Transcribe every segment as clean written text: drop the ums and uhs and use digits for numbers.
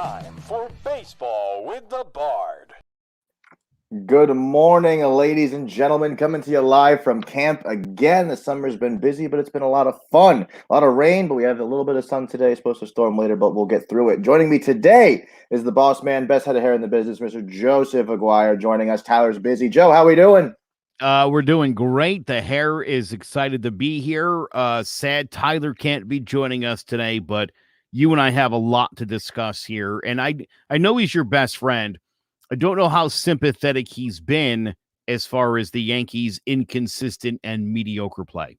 time for Baseball with the Bard. Good morning, ladies and gentlemen. Coming to you live from camp again. The summer's been busy, but it's been a lot of fun. A lot of rain, but we have a little bit of sun today. It's supposed to storm later, but we'll get through it. Joining me today is the boss man, best head of hair in the business, Mr. Joseph Aguirre, joining us. Tyler's busy. Joe, how we doing? We're doing great. The hair is excited to be here. Sad Tyler can't be joining us today, but you and I have a lot to discuss here. And I know he's your best friend. I don't know how sympathetic he's been as far as the Yankees' inconsistent and mediocre play.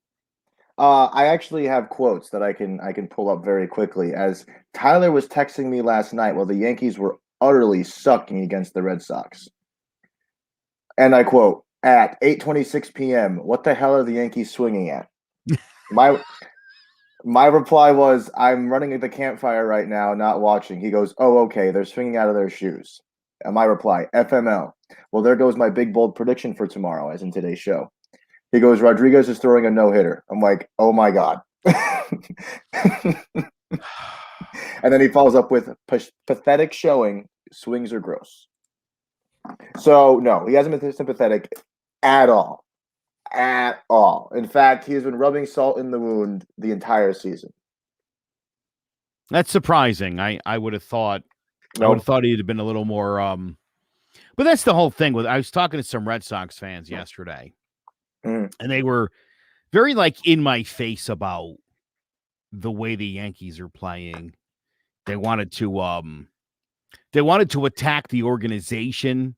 I actually have quotes that I can pull up very quickly. As Tyler was texting me last night while the Yankees were utterly sucking against the Red Sox. And I quote, at 8:26 p.m., what the hell are the Yankees swinging at? My reply was, I'm running at the campfire right now, not watching. He goes, oh, okay, they're swinging out of their shoes. And my reply, FML. Well, there goes my big, bold prediction for tomorrow, as in today's show. He goes, Rodriguez is throwing a no-hitter. I'm like, oh, my God. And then he follows up with pathetic showing, swings are gross. So, no, he hasn't been sympathetic at all. At all. In fact, he has been rubbing salt in the wound the entire season. That's surprising. I would have thought Nope. I would have thought he'd have been a little more but that's the whole thing with I was talking to some Red Sox fans yesterday. And they were very in my face about the way the Yankees are playing. They wanted to attack the organization.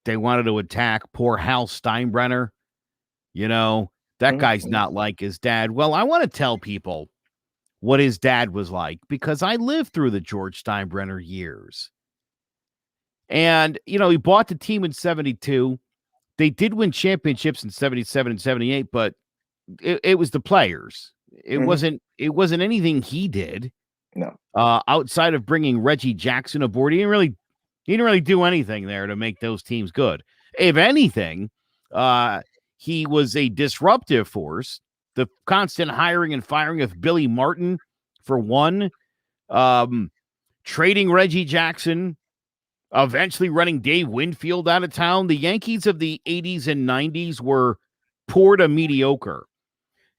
They wanted to attack poor Hal Steinbrenner. You know, that guy's not like his dad. Well, I want to tell people what his dad was like because I lived through the George Steinbrenner years. And, he bought the team in 72. They did win championships in 77 and 78, but it was the players. It wasn't anything he did. No. Outside of bringing Reggie Jackson aboard, he didn't really do anything there to make those teams good. If anything, he was a disruptive force. The constant hiring and firing of Billy Martin, for one, trading Reggie Jackson, eventually running Dave Winfield out of town. The Yankees of the 80s and 90s were poor to mediocre.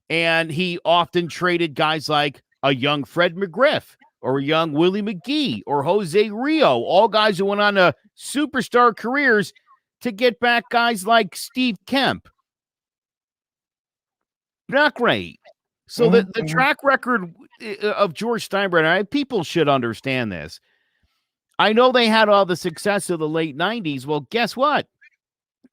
And he often traded guys like a young Fred McGriff or a young Willie McGee or Jose Rio, all guys who went on to superstar careers, to get back guys like Steve Kemp. Not great. So the track record of George Steinbrenner, people should understand this. I know they had all the success of the late 90s. Well, guess what?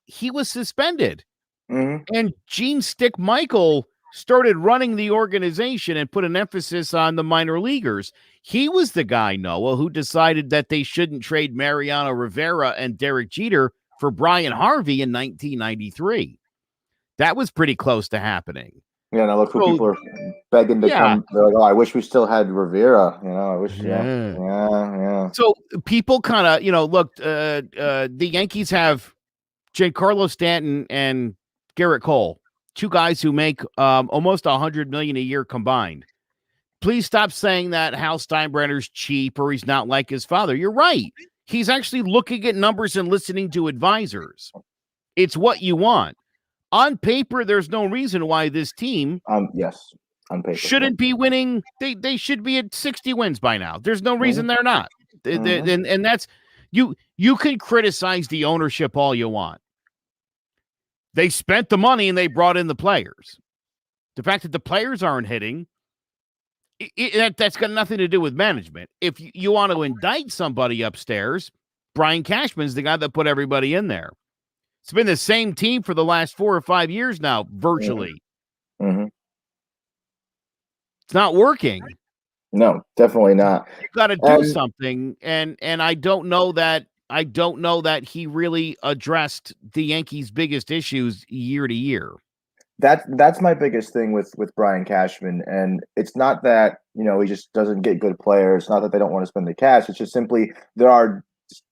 He was suspended. And Gene Stick Michael started running the organization and put an emphasis on the minor leaguers. He was the guy, Noah, who decided that they shouldn't trade Mariano Rivera and Derek Jeter for Brian Harvey in 1993. That was pretty close to happening. Yeah, now look who people are begging to come. They're like, oh, I wish we still had Rivera. I wish. Yeah. So people kind of, look, the Yankees have Giancarlo Stanton and Garrett Cole, two guys who make almost $100 million a year combined. Please stop saying that Hal Steinbrenner's cheap or he's not like his father. You're right. He's actually looking at numbers and listening to advisors. It's what you want. On paper, there's no reason why this team yes, on paper shouldn't be winning. They should be at 60 wins by now. There's no reason they're not. And that's you can criticize the ownership all you want. They spent the money and they brought in the players. The fact that the players aren't hitting, that's got nothing to do with management. If you want to indict somebody upstairs, Brian Cashman's the guy that put everybody in there. It's been the same team for the last 4 or 5 years now, virtually. It's not working. No, definitely not. You got to do something, and I don't know that he really addressed the Yankees' biggest issues year to year. That's my biggest thing with Brian Cashman, and it's not that he just doesn't get good players. It's not that they don't want to spend the cash. It's just simply there are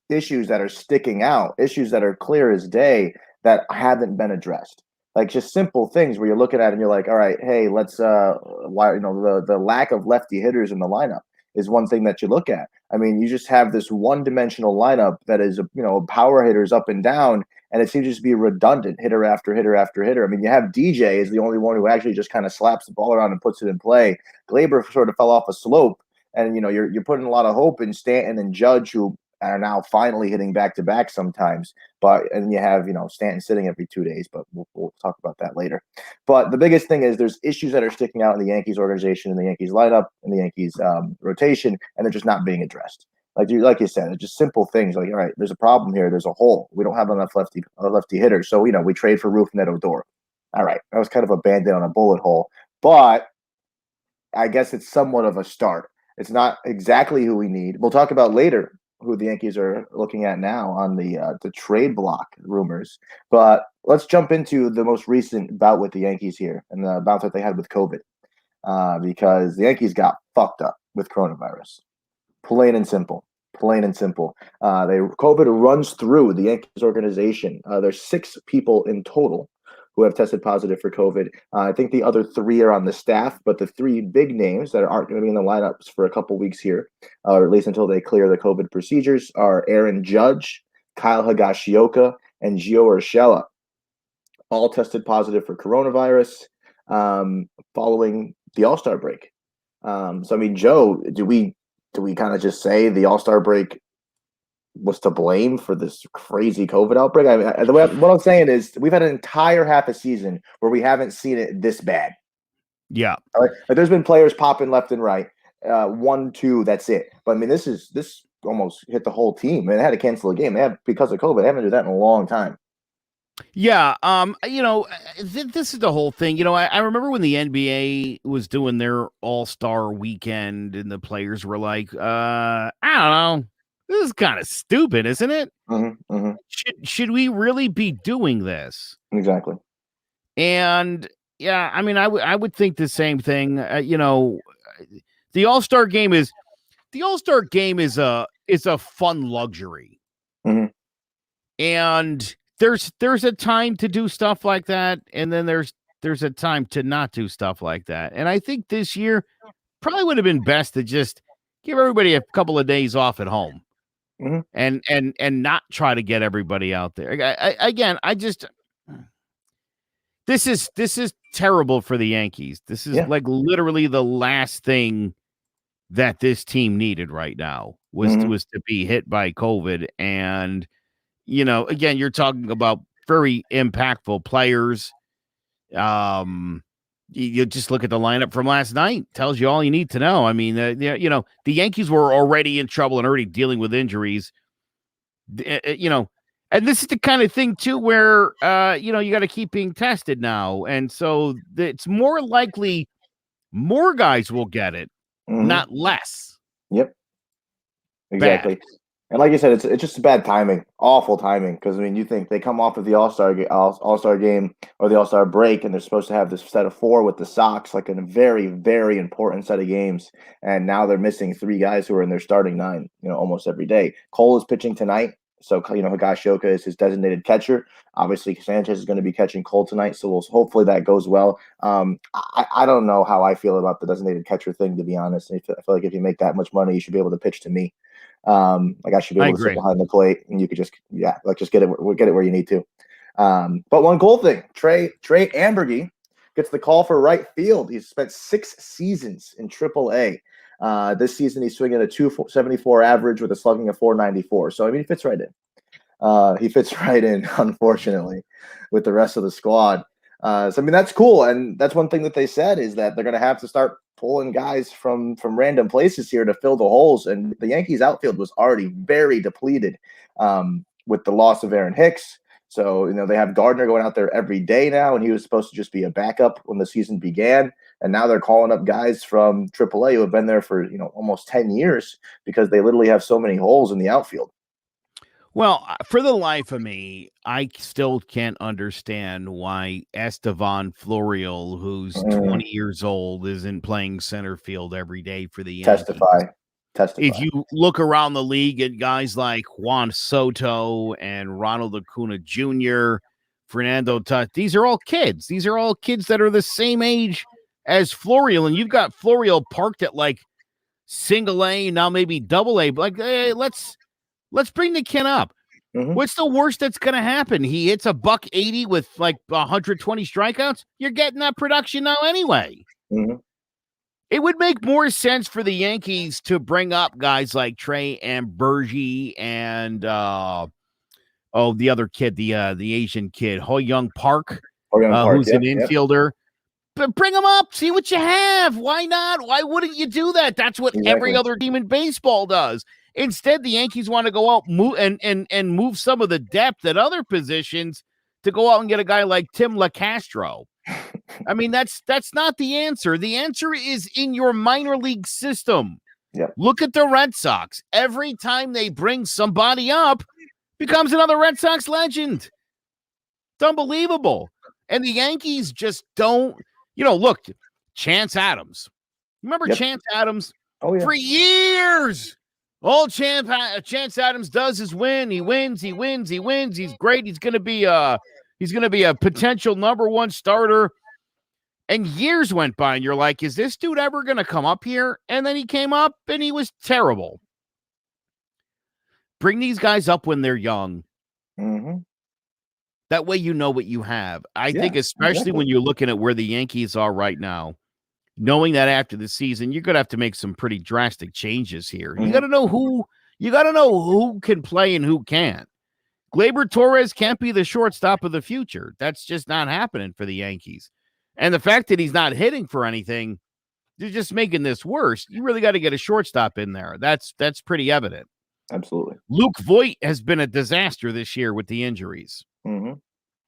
issues that are sticking out, issues that are clear as day that haven't been addressed. Like just simple things where you're looking at it and you're like, all right, hey, let's the lack of lefty hitters in the lineup. is one thing that you look at. I mean, you just have this one-dimensional lineup that is, power hitters up and down, and it seems to just be redundant, hitter after hitter after hitter. I mean, you have DJ is the only one who actually just kind of slaps the ball around and puts it in play. Glaber sort of fell off a slope, and you're putting a lot of hope in Stanton and Judge, who are now finally hitting back-to-back sometimes. And you have, Stanton sitting every 2 days, but we'll talk about that later. But the biggest thing is there's issues that are sticking out in the Yankees organization, in the Yankees lineup, in the Yankees rotation, and they're just not being addressed. Like you said, it's just simple things like, all right, there's a problem here. There's a hole. We don't have enough lefty hitters. So, we trade for Rougned Odor. All right. That was kind of a Band-Aid on a bullet hole, but I guess it's somewhat of a start. It's not exactly who we need. We'll talk about later who the Yankees are looking at now on the trade block rumors. But let's jump into the most recent bout with the Yankees here and the bout that they had with COVID, because the Yankees got fucked up with coronavirus. Plain and simple. COVID runs through the Yankees organization. There's 6 people in total who have tested positive for COVID. I think the other 3 are on the staff, but the 3 big names that aren't going to be in the lineups for a couple weeks here, or at least until they clear the COVID procedures, are Aaron Judge, Kyle Higashioka, and Gio Urshela. All tested positive for coronavirus following the All-Star break. So, I mean, Joe, do we kind of just say the All-Star break was to blame for this crazy COVID outbreak? I mean, what I'm saying is we've had an entire half a season where we haven't seen it this bad. Yeah. Like there's been players popping left and right. 1, 2, that's it. But I mean, this almost hit the whole team. And they had to cancel a game. Because of COVID. They haven't done that in a long time. Yeah. This is the whole thing. I remember when the NBA was doing their All-Star weekend and the players were like, I don't know. This is kind of stupid, isn't it? Mm-hmm, mm-hmm. Should we really be doing this? Exactly. And yeah, I mean, I would think the same thing. The All-Star game is a fun luxury, mm-hmm. and there's a time to do stuff like that, and then there's a time to not do stuff like that. And I think this year probably would have been best to just give everybody a couple of days off at home. Mm-hmm. And not try to get everybody out there. This is terrible for the Yankees. This is like literally the last thing that this team needed right now was to be hit by COVID. And again, you're talking about very impactful players. You just look at the lineup from last night, tells you all you need to know. I mean, the Yankees were already in trouble and already dealing with injuries, and this is the kind of thing too, where, you got to keep being tested now. And so it's more likely more guys will get it, not less. Yep. Exactly. Bad. And like you said, it's just bad timing, awful timing. Because I mean, you think they come off of the All-Star game or the All-Star break, and they're supposed to have this set of 4 with the Sox, like in a very, very important set of games. And now they're missing 3 guys who are in their starting 9, almost every day. Cole is pitching tonight, so Higashioka is his designated catcher. Obviously, Sanchez is going to be catching Cole tonight, so hopefully that goes well. I don't know how I feel about the designated catcher thing, to be honest. I feel like if you make that much money, you should be able to pitch to me. Like I should be able to sit behind the plate, and you could just get it. We'll get it where you need to. But one cool thing, Trey Ambergy gets the call for right field. He's spent 6 seasons in AAA. This season he's swinging a 274 average with a slugging of 494. So I mean, he fits right in. He fits right in, unfortunately, with the rest of the squad. So I mean, that's cool, and that's one thing that they said is that they're going to have to start pulling guys from random places here to fill the holes. And the Yankees outfield was already very depleted with the loss of Aaron Hicks. So, they have Gardner going out there every day now, and he was supposed to just be a backup when the season began. And now they're calling up guys from AAA who have been there for, almost 10 years because they literally have so many holes in the outfield. Well, for the life of me, I still can't understand why Estevan Florial, who's 20 years old, isn't playing center field every day for the Yankees. Testify. If you look around the league at guys like Juan Soto and Ronald Acuna Jr., Fernando Tatis, these are all kids. These are all kids that are the same age as Florial, and you've got Florial parked at like single A, now maybe double A. Like, hey, let's bring the kid up. Mhm. What's the worst that's going to happen? He hits a $180 with like 120 strikeouts. You're getting that production now anyway. Mhm. It would make more sense for the Yankees to bring up guys like Trey Amburgey and the other kid, the Asian kid, Ho Young Park, who's an infielder. But bring them up, see what you have. Why not? Why wouldn't you do that? That's what every other team in baseball does. Instead, the Yankees want to go out and move some of the depth at other positions to go out and get a guy like Tim LaCastro. I mean, that's not the answer. The answer is in your minor league system. Yep. Look at the Red Sox. Every time they bring somebody up, becomes another Red Sox legend. It's unbelievable. And the Yankees just don't, look, Chance Adams. Remember Chance Adams? Oh, yeah. For years. All Chance Adams does is win. He wins. He's great. He's going to be a potential number one starter. And years went by, and you're like, is this dude ever going to come up here? And then he came up, and he was terrible. Bring these guys up when they're young. Mm-hmm. That way you know what you have. I think especially when you're looking at where the Yankees are right now, knowing that after the season, you're going to have to make some pretty drastic changes here. Mm-hmm. You got to know who can play and who can't. Gleyber Torres can't be the shortstop of the future. That's just not happening for the Yankees. And the fact that he's not hitting for anything, they're just making this worse. You really got to get a shortstop in there. That's pretty evident. Absolutely. Luke Voit has been a disaster this year with the injuries. Mm-hmm.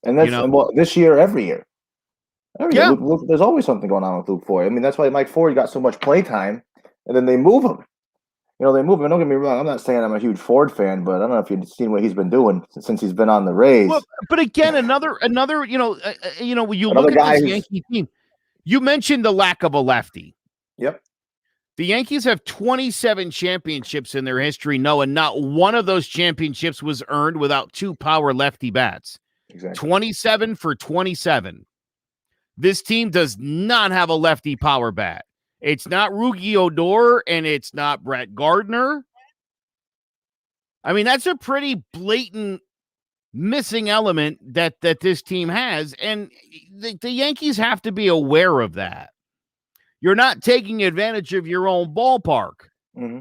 And that's this year, every year. Luke, there's always something going on with Luke Voit. I mean, that's why Mike Ford got so much play time, and then they move him. They move him. Don't get me wrong. I'm not saying I'm a huge Ford fan, but I don't know if you've seen what he's been doing since he's been on the Rays. Well, but again, another, when you Another look at this Yankee team, you mentioned the lack of a lefty. Yep. The Yankees have 27 championships in their history, and not one of those championships was earned without two power lefty bats. Exactly. 27 for 27. This team does not have a lefty power bat. It's not Rugi Odor, and it's not Brett Gardner. I mean, that's a pretty blatant missing element that this team has, and the Yankees have to be aware of that. You're not taking advantage of your own ballpark. Mm-hmm.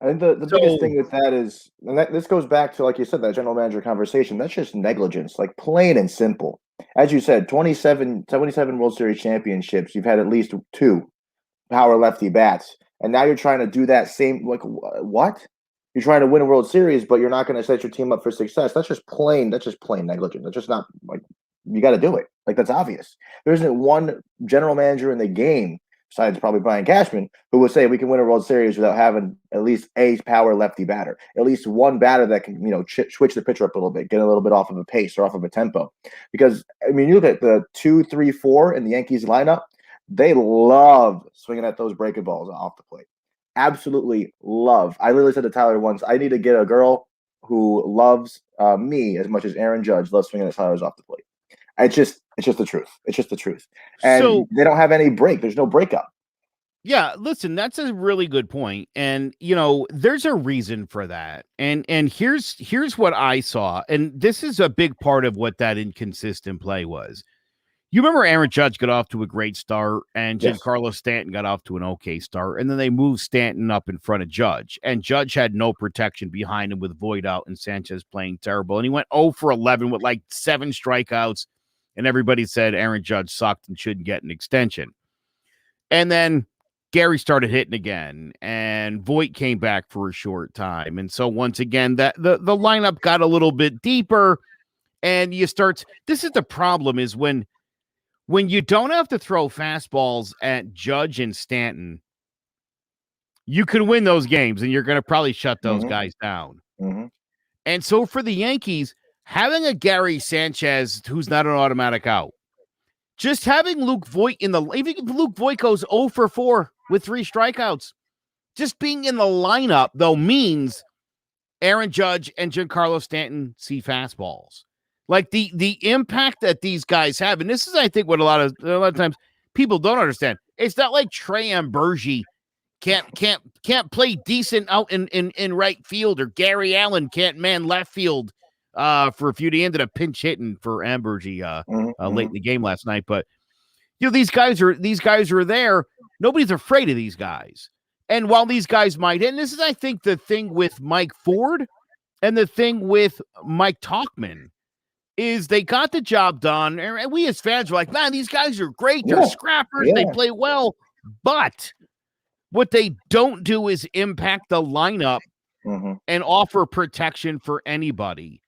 I think the biggest thing with that is, and this goes back to, like you said, that general manager conversation. That's just negligence, like plain and simple. As you said, 77 World Series championships. You've had at least two power lefty bats, and now you're trying to do that same. Like what? You're trying to win a World Series, but you're not going to set your team up for success. That's just plain negligence. That's just not, like, you got to do it. Like, that's obvious. There isn't one general manager in the game, besides probably Brian Cashman, who would say we can win a World Series without having at least a power lefty batter, at least one batter that can, switch the pitcher up a little bit, get a little bit off of a pace or off of a tempo. Because, I mean, you look at the 2, 3, 4 in the Yankees lineup, they love swinging at those breaking balls off the plate. Absolutely love. I literally said to Tyler once, I need to get a girl who loves me as much as Aaron Judge loves swinging at Tyler's off the plate. It's just the truth. It's just the truth. And they don't have any break. There's no breakup. Yeah, listen, that's a really good point. And, there's a reason for that. And here's what I saw. And this is a big part of what that inconsistent play was. You remember Aaron Judge got off to a great start, and Giancarlo Stanton got off to an okay start, and then they moved Stanton up in front of Judge, and Judge had no protection behind him with Voit out and Sanchez playing terrible, and he went 0 for 11 with like 7 strikeouts, and everybody said Aaron Judge sucked and shouldn't get an extension. And then Gary started hitting again, and Voit came back for a short time, and so once again, the lineup got a little bit deeper, and this is the problem, is when you don't have to throw fastballs at Judge and Stanton, you can win those games, and you're going to probably shut those guys down. Mm-hmm. And so for the Yankees, having a Gary Sanchez who's not an automatic out, just having Luke Voit even if Luke Voit goes 0 for 4 with 3 strikeouts, just being in the lineup, though, means Aaron Judge and Giancarlo Stanton see fastballs. Like the impact that these guys have, and this is, I think, what a lot of times people don't understand. It's not like Trey Amburgey can't play decent out in right field, or Gary Allen can't man left field for a few. He ended up pinch hitting for Ambergy late in the game last night. But these guys are there. Nobody's afraid of these guys. And while these guys might hit, and this is, I think, the thing with Mike Ford and the thing with Mike Tauchman, is they got the job done. And we as fans were like, man, these guys are great. They're scrappers. They play well. But what they don't do is impact the lineup and offer protection for anybody.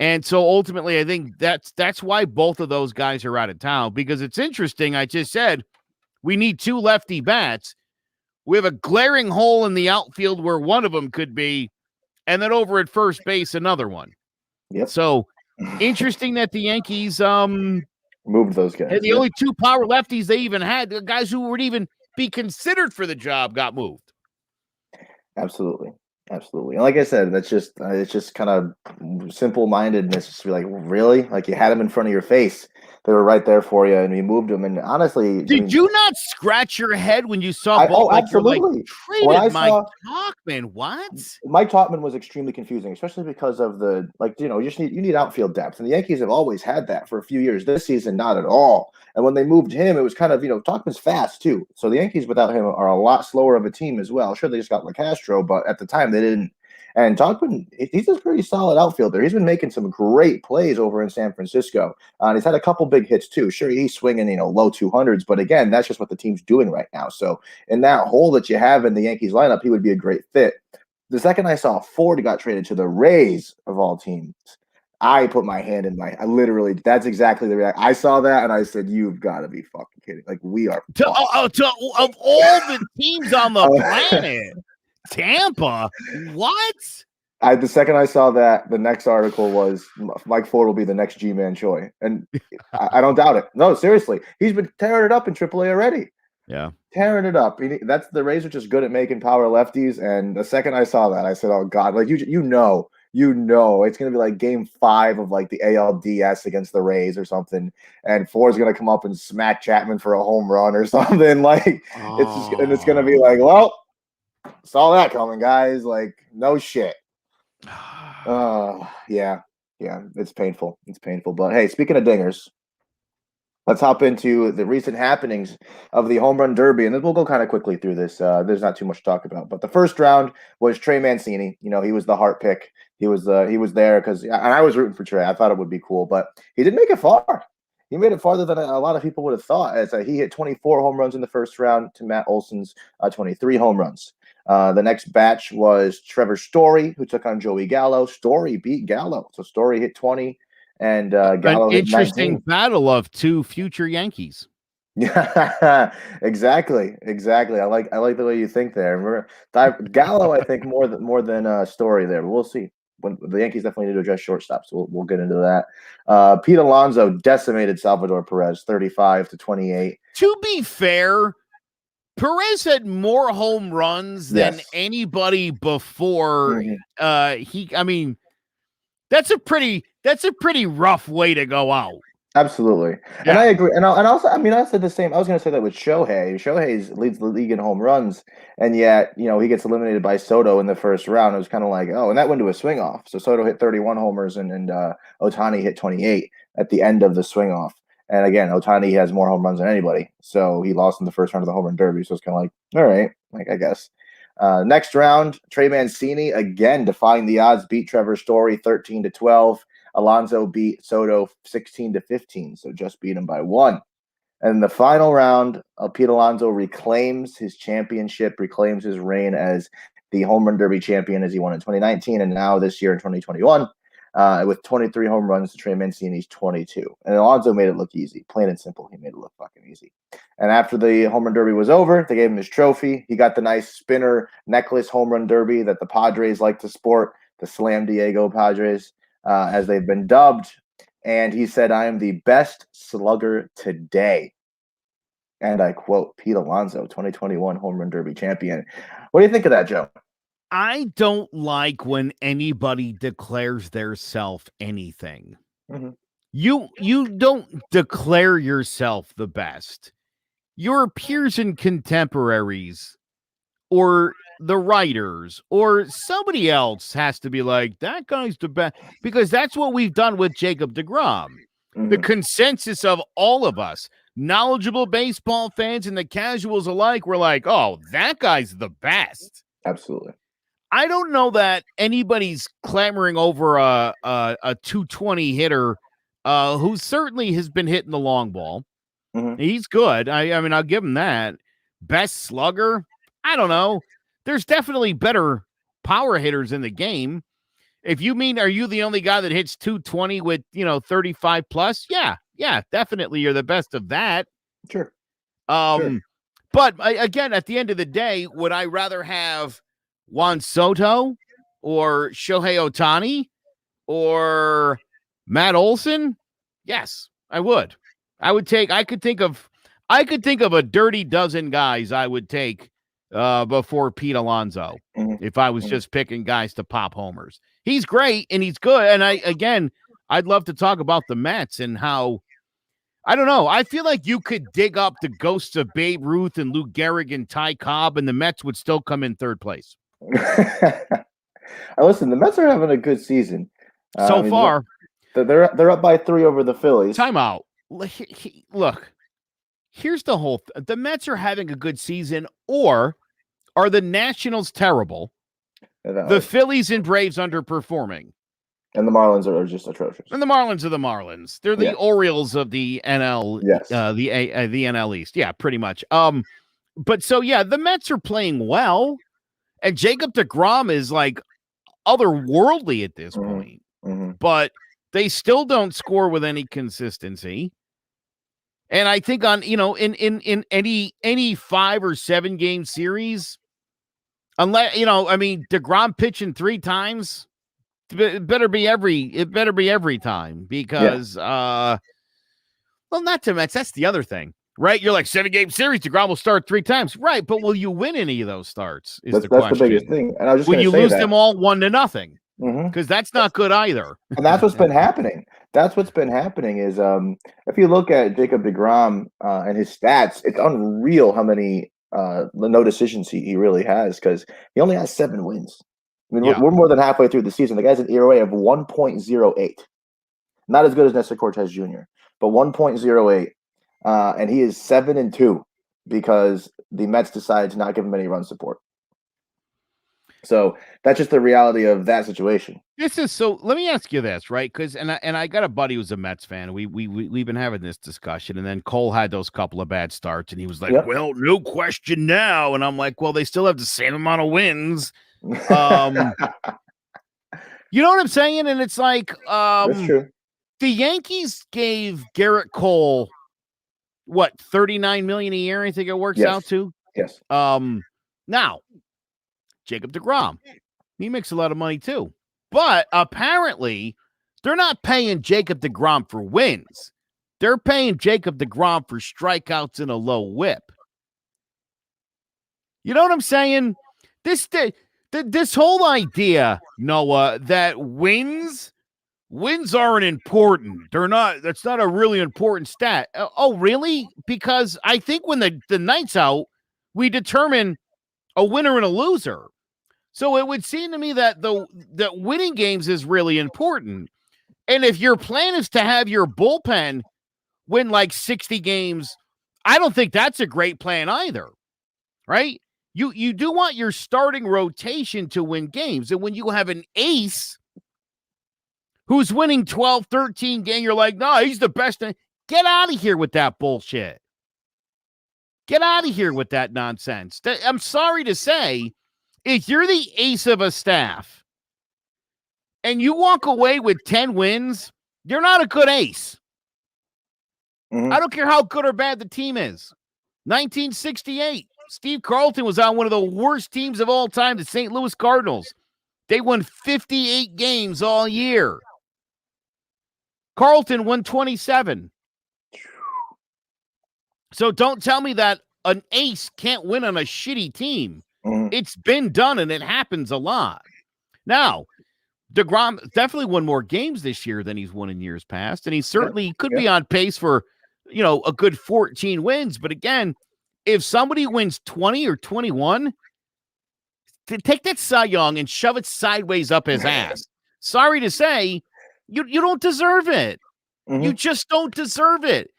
And so ultimately, I think that's why both of those guys are out of town, because it's interesting. I just said we need two lefty bats. We have a glaring hole in the outfield where one of them could be, and then over at first base, another one. Yep. So interesting that the Yankees moved those guys. And the only two power lefties they even had, the guys who would even be considered for the job, got moved. Absolutely. And like I said, that's just it's just kind of simple-mindedness. Just be like, really? Like, you had them in front of your face. They were right there for you, and you moved them. And honestly, did you not scratch your head when you saw both? Absolutely. Traded Mike Tauchman. What? Mike Tauchman was extremely confusing, especially because of the you need outfield depth, and the Yankees have always had that for a few years. This season, not at all. And when they moved him, it was kind of Tauchman's fast too. So the Yankees without him are a lot slower of a team as well. Sure, they just got LeCastro, but at the time they didn't. And Tauchman, he's a pretty solid outfielder. He's been making some great plays over in San Francisco. And he's had a couple big hits too. Sure, he's swinging, low 200s. But again, that's just what the team's doing right now. So in that hole that you have in the Yankees lineup, he would be a great fit. The second I saw Ford got traded to the Rays of all teams, I put my hand in that's exactly the reaction. I saw that and I said, you've got to be fucking kidding. Like, we are. Of all the teams on the planet. Tampa? What? The second I saw that, the next article was Mike Ford will be the next G-Man Choi. And I don't doubt it. No, seriously. He's been tearing it up in AAA already. Yeah. Tearing it up. That's the Rays are just good at making power lefties. And the second I saw that, I said, oh, God. Like, you know, it's going to be like game 5 of like the ALDS against the Rays or something. And Ford's going to come up and smack Chapman for a home run or something. Like, it's going to be like, well, saw that coming, guys. Like, no shit. Yeah. It's painful. But hey, speaking of dingers, let's hop into the recent happenings of the home run derby, and then we'll go kind of quickly through this. There's not too much to talk about, but the first round was Trey Mancini. He was the heart pick. He was there because, and I was rooting for Trey. I thought it would be cool, but he didn't make it far. He made it farther than a lot of people would have thought. As he hit 24 home runs in the first round to Matt Olson's 23 home runs. The next batch was Trevor Story, who took on Joey Gallo. Story beat Gallo. So Story hit 20, and Gallo hit 19. Interesting battle of two future Yankees. Yeah, exactly. I like the way you think there. Remember, Gallo, I think more than Story there, but we'll see. When the Yankees definitely need to address shortstop, so we'll get into that. Pete Alonso decimated Salvador Perez, 35-28. To be fair, Perez had more home runs than anybody before. That's a pretty rough way to go out. Absolutely. Yeah. And I agree. And also, I said the same. I was going to say that with Shohei. Shohei leads the league in home runs, and yet, he gets eliminated by Soto in the first round. It was kind of like, oh, and that went to a swing off. So Soto hit 31 homers, and Ohtani hit 28 at the end of the swing off. And again, Ohtani has more home runs than anybody. So he lost in the first round of the home run derby. So it's kind of like, all right, like, I guess. Next round, Trey Mancini, again, defying the odds, beat Trevor Story 13-12. Alonso beat Soto 16-15, so just beat him by 1. And in the final round, Pete Alonso reclaims his championship, reclaims his reign as the home run derby champion as he won in 2019 and now this year in 2021 with 23 home runs to Trey Mancini's 22. And Alonso made it look easy, plain and simple. He made it look fucking easy. And after the home run derby was over, they gave him his trophy. He got the nice spinner necklace home run derby that the Padres like to sport, the Slam Diego Padres. As they've been dubbed, and he said, I am the best slugger today. And I quote, Pete Alonso, 2021 Home Run Derby champion. What do you think of that, Joe? I don't like when anybody declares their self anything. Mm-hmm. You don't declare yourself the best. Your peers and contemporaries or the writers or somebody else has to be like, that guy's the best, because that's what we've done with Jacob deGrom. The consensus of all of us, knowledgeable baseball fans and the casuals alike, were like, oh, that guy's the best. Absolutely. I don't know that anybody's clamoring over a 220 hitter who certainly has been hitting the long ball. He's good. I mean, I'll give him that. Best slugger? I don't know. There's definitely better power hitters in the game. If you mean, are you the only guy that hits 220 with, 35 plus? Yeah, definitely. You're the best of that. Sure. But again, at the end of the day, would I rather have Juan Soto or Shohei Ohtani or Matt Olson? Yes, I would. I could think of a dirty dozen guys I would take before Pete Alonso if I was just picking guys to pop homers. He's great and he's good. And I'd love to talk about the Mets and how, I don't know. I feel like you could dig up the ghosts of Babe Ruth and Lou Gehrig and Ty Cobb, and the Mets would still come in third place. Listen, the Mets are having a good season so far. They're up by 3 over the Phillies. Timeout. Look, here's the whole the Mets are having a good season, or are the Nationals terrible? The Phillies and Braves underperforming. And the Marlins are just atrocious. And the Marlins are the Marlins. They're the Orioles of the NL, the NL East. Yeah, pretty much. But so, the Mets are playing well, and Jacob deGrom is like otherworldly at this point. But they still don't score with any consistency. And I think on, in any 5 or 7 game series, unless, deGrom pitching 3 times, it better be every time, because, well, not to Mets. That's the other thing, right? You're like 7 game series. deGrom will start 3 times. Right. But will you win any of those starts? That's the question. That's the biggest thing. And I was just will you lose that. them all 1-0? Because that's not good either. And that's what's been happening. That's what's been happening is if you look at Jacob deGrom and his stats, it's unreal how many no decisions he really has, because he only has 7 wins. I mean, we're more than halfway through the season. The guy's an ERA of 1.08. Not as good as Nestor Cortez Jr., but 1.08. And he is 7-2 because the Mets decided to not give him any run support. So that's just the reality of that situation. This is so. Let me ask you this, right? Because and I got a buddy who's a Mets fan. We've been having this discussion, and then Cole had those couple of bad starts, and he was like, "Well, no question now." And I'm like, "Well, they still have the same amount of wins." You know what I'm saying? And it's like, that's true. The Yankees gave Garrett Cole what, $39 million a year? I think it works out to. Yes. Now, Jacob deGrom, he makes a lot of money too. But apparently, they're not paying Jacob deGrom for wins. They're paying Jacob deGrom for strikeouts and a low whip. You know what I'm saying? This whole idea, Noah, that wins aren't important. They're not. That's not a really important stat. Oh, really? Because I think when the night's out, we determine a winner and a loser. So it would seem to me that that winning games is really important. And if your plan is to have your bullpen win like 60 games, I don't think that's a great plan either, right? You do want your starting rotation to win games. And when you have an ace who's winning 12, 13 games, you're like, no, he's the best. Get out of here with that bullshit. Get out of here with that nonsense. I'm sorry to say, if you're the ace of a staff and you walk away with 10 wins, you're not a good ace. I don't care how good or bad the team is. 1968, Steve Carlton was on one of the worst teams of all time, the St. Louis Cardinals. They won 58 games all year. Carlton won 27. So don't tell me that an ace can't win on a shitty team. It's been done, and it happens a lot. Now, deGrom definitely won more games this year than he's won in years past, and he certainly could be on pace for, a good 14 wins. But again, if somebody wins 20 or 21, take that Cy Young and shove it sideways up his ass. Sorry to say, you don't deserve it. Mm-hmm. You just don't deserve it.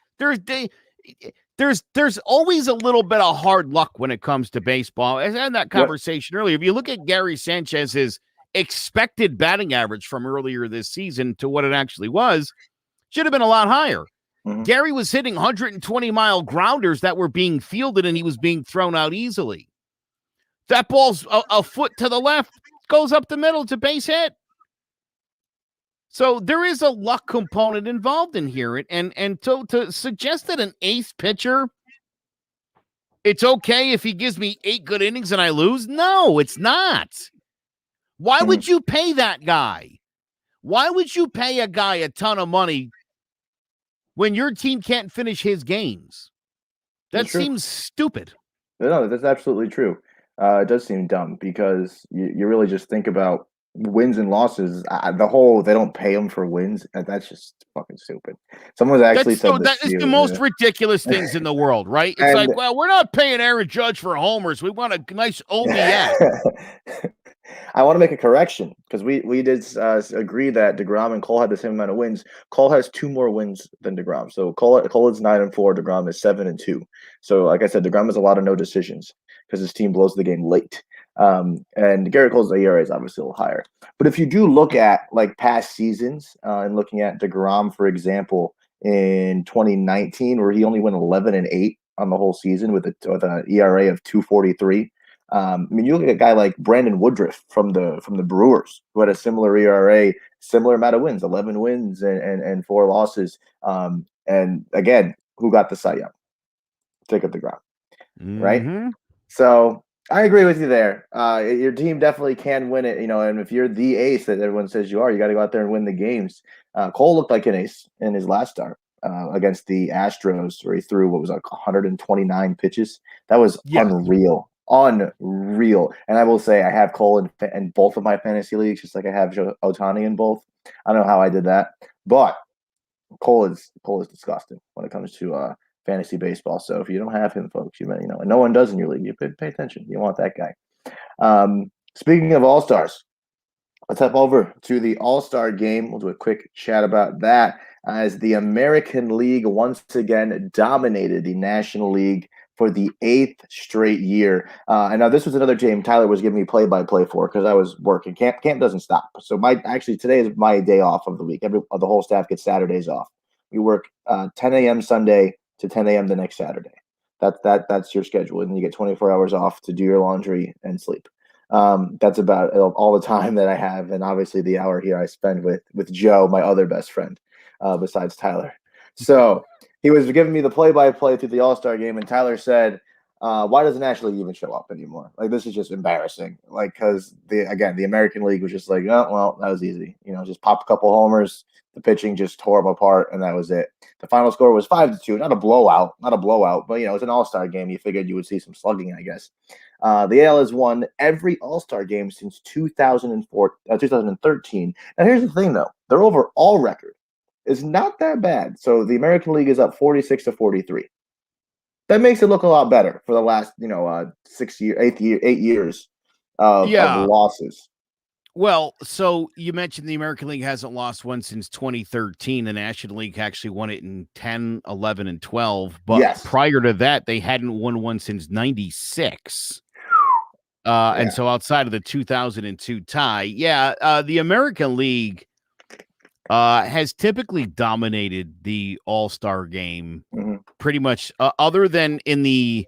There's always a little bit of hard luck when it comes to baseball. I had that conversation earlier. If you look at Gary Sanchez's expected batting average from earlier this season to what it actually was, should have been a lot higher. Mm-hmm. Gary was hitting 120-mile grounders that were being fielded, and he was being thrown out easily. That ball's a foot to the left, goes up the middle. It's a base hit. So there is a luck component involved in here. And to suggest that an ace pitcher, it's okay if he gives me 8 good innings and I lose? No, it's not. Why would you pay that guy? Why would you pay a guy a ton of money when your team can't finish his games? That seems stupid. No, that's absolutely true. It does seem dumb because you really just think about wins and losses. They don't pay them for wins. That's just fucking stupid. Someone's actually said this. That is the most ridiculous things in the world, right? It's like, well, we're not paying Aaron Judge for homers. We want a nice OBS. I want to make a correction because we did agree that DeGrom and Cole had the same amount of wins. Cole has 2 more wins than DeGrom. So Cole is 9-4. DeGrom is 7-2. So like I said, DeGrom has a lot of no decisions because his team blows the game late. And Garrett Cole's ERA is obviously a little higher. But if you do look at like past seasons and looking at DeGrom, for example, in 2019, where he only went 11-8 on the whole season with an ERA of 2.43. I mean, you look at a guy like Brandon Woodruff from the Brewers, who had a similar ERA, similar amount of wins, 11 wins and 4 losses. And again, who got the Cy Young? Jacob DeGrom, right? So I agree with you there. Your team definitely can win it, and if you're the ace that everyone says you are, you got to go out there and win the games. Cole looked like an ace in his last start against the Astros, where he threw 129 pitches. That was unreal. Unreal. And I will say I have Cole in both of my fantasy leagues, just like I have Ohtani in both. I don't know how I did that, but Cole is disgusting when it comes to fantasy baseball. So if you don't have him, folks, and no one does in your league, you pay attention. You want that guy. Speaking of all-stars, let's hop over to the All-Star game. We'll do a quick chat about that as the American League once again dominated the National League for the 8th straight year. And now this was another game Tyler was giving me play-by-play for because I was working. Camp doesn't stop. So today is my day off of the week. The whole staff gets Saturdays off. We work 10 a.m. Sunday to 10 a.m. the next Saturday. That's your schedule. And you get 24 hours off to do your laundry and sleep. That's about all the time that I have. And obviously the hour here I spend with Joe, my other best friend, besides Tyler. So he was giving me the play-by-play through the All-Star game, and Tyler said, why does the National League even show up anymore? Like, this is just embarrassing. Like, because, the American League was just like, oh, well, that was easy. Just pop a couple homers. The pitching just tore them apart, and that was it. The final score was 5-2. Not a blowout, but, it was an All-Star game. You figured you would see some slugging, I guess. The AL has won every All-Star game since 2013. Now, here's the thing, though. Their overall record is not that bad. So the American League is up 46-43. That makes it look a lot better for the last, 8 years of losses. Well, so you mentioned the American League hasn't lost one since 2013. The National League actually won it in 10, 11, and 12. But prior to that, they hadn't won one since 96. And so outside of the 2002 tie, the American League has typically dominated the All-Star game pretty much, other than in the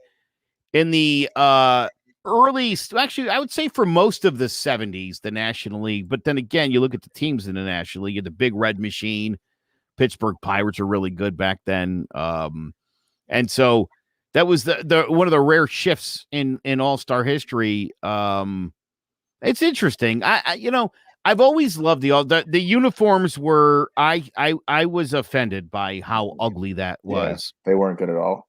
early, actually, I would say for most of the 70s, the National League. But then again, you look at the teams in the National League, you had the Big Red Machine. Pittsburgh Pirates were really good back then. And so that was the one of the rare shifts in All-Star history. It's interesting. I've always loved the uniforms were I was offended by how ugly that was. Yeah, they weren't good at all.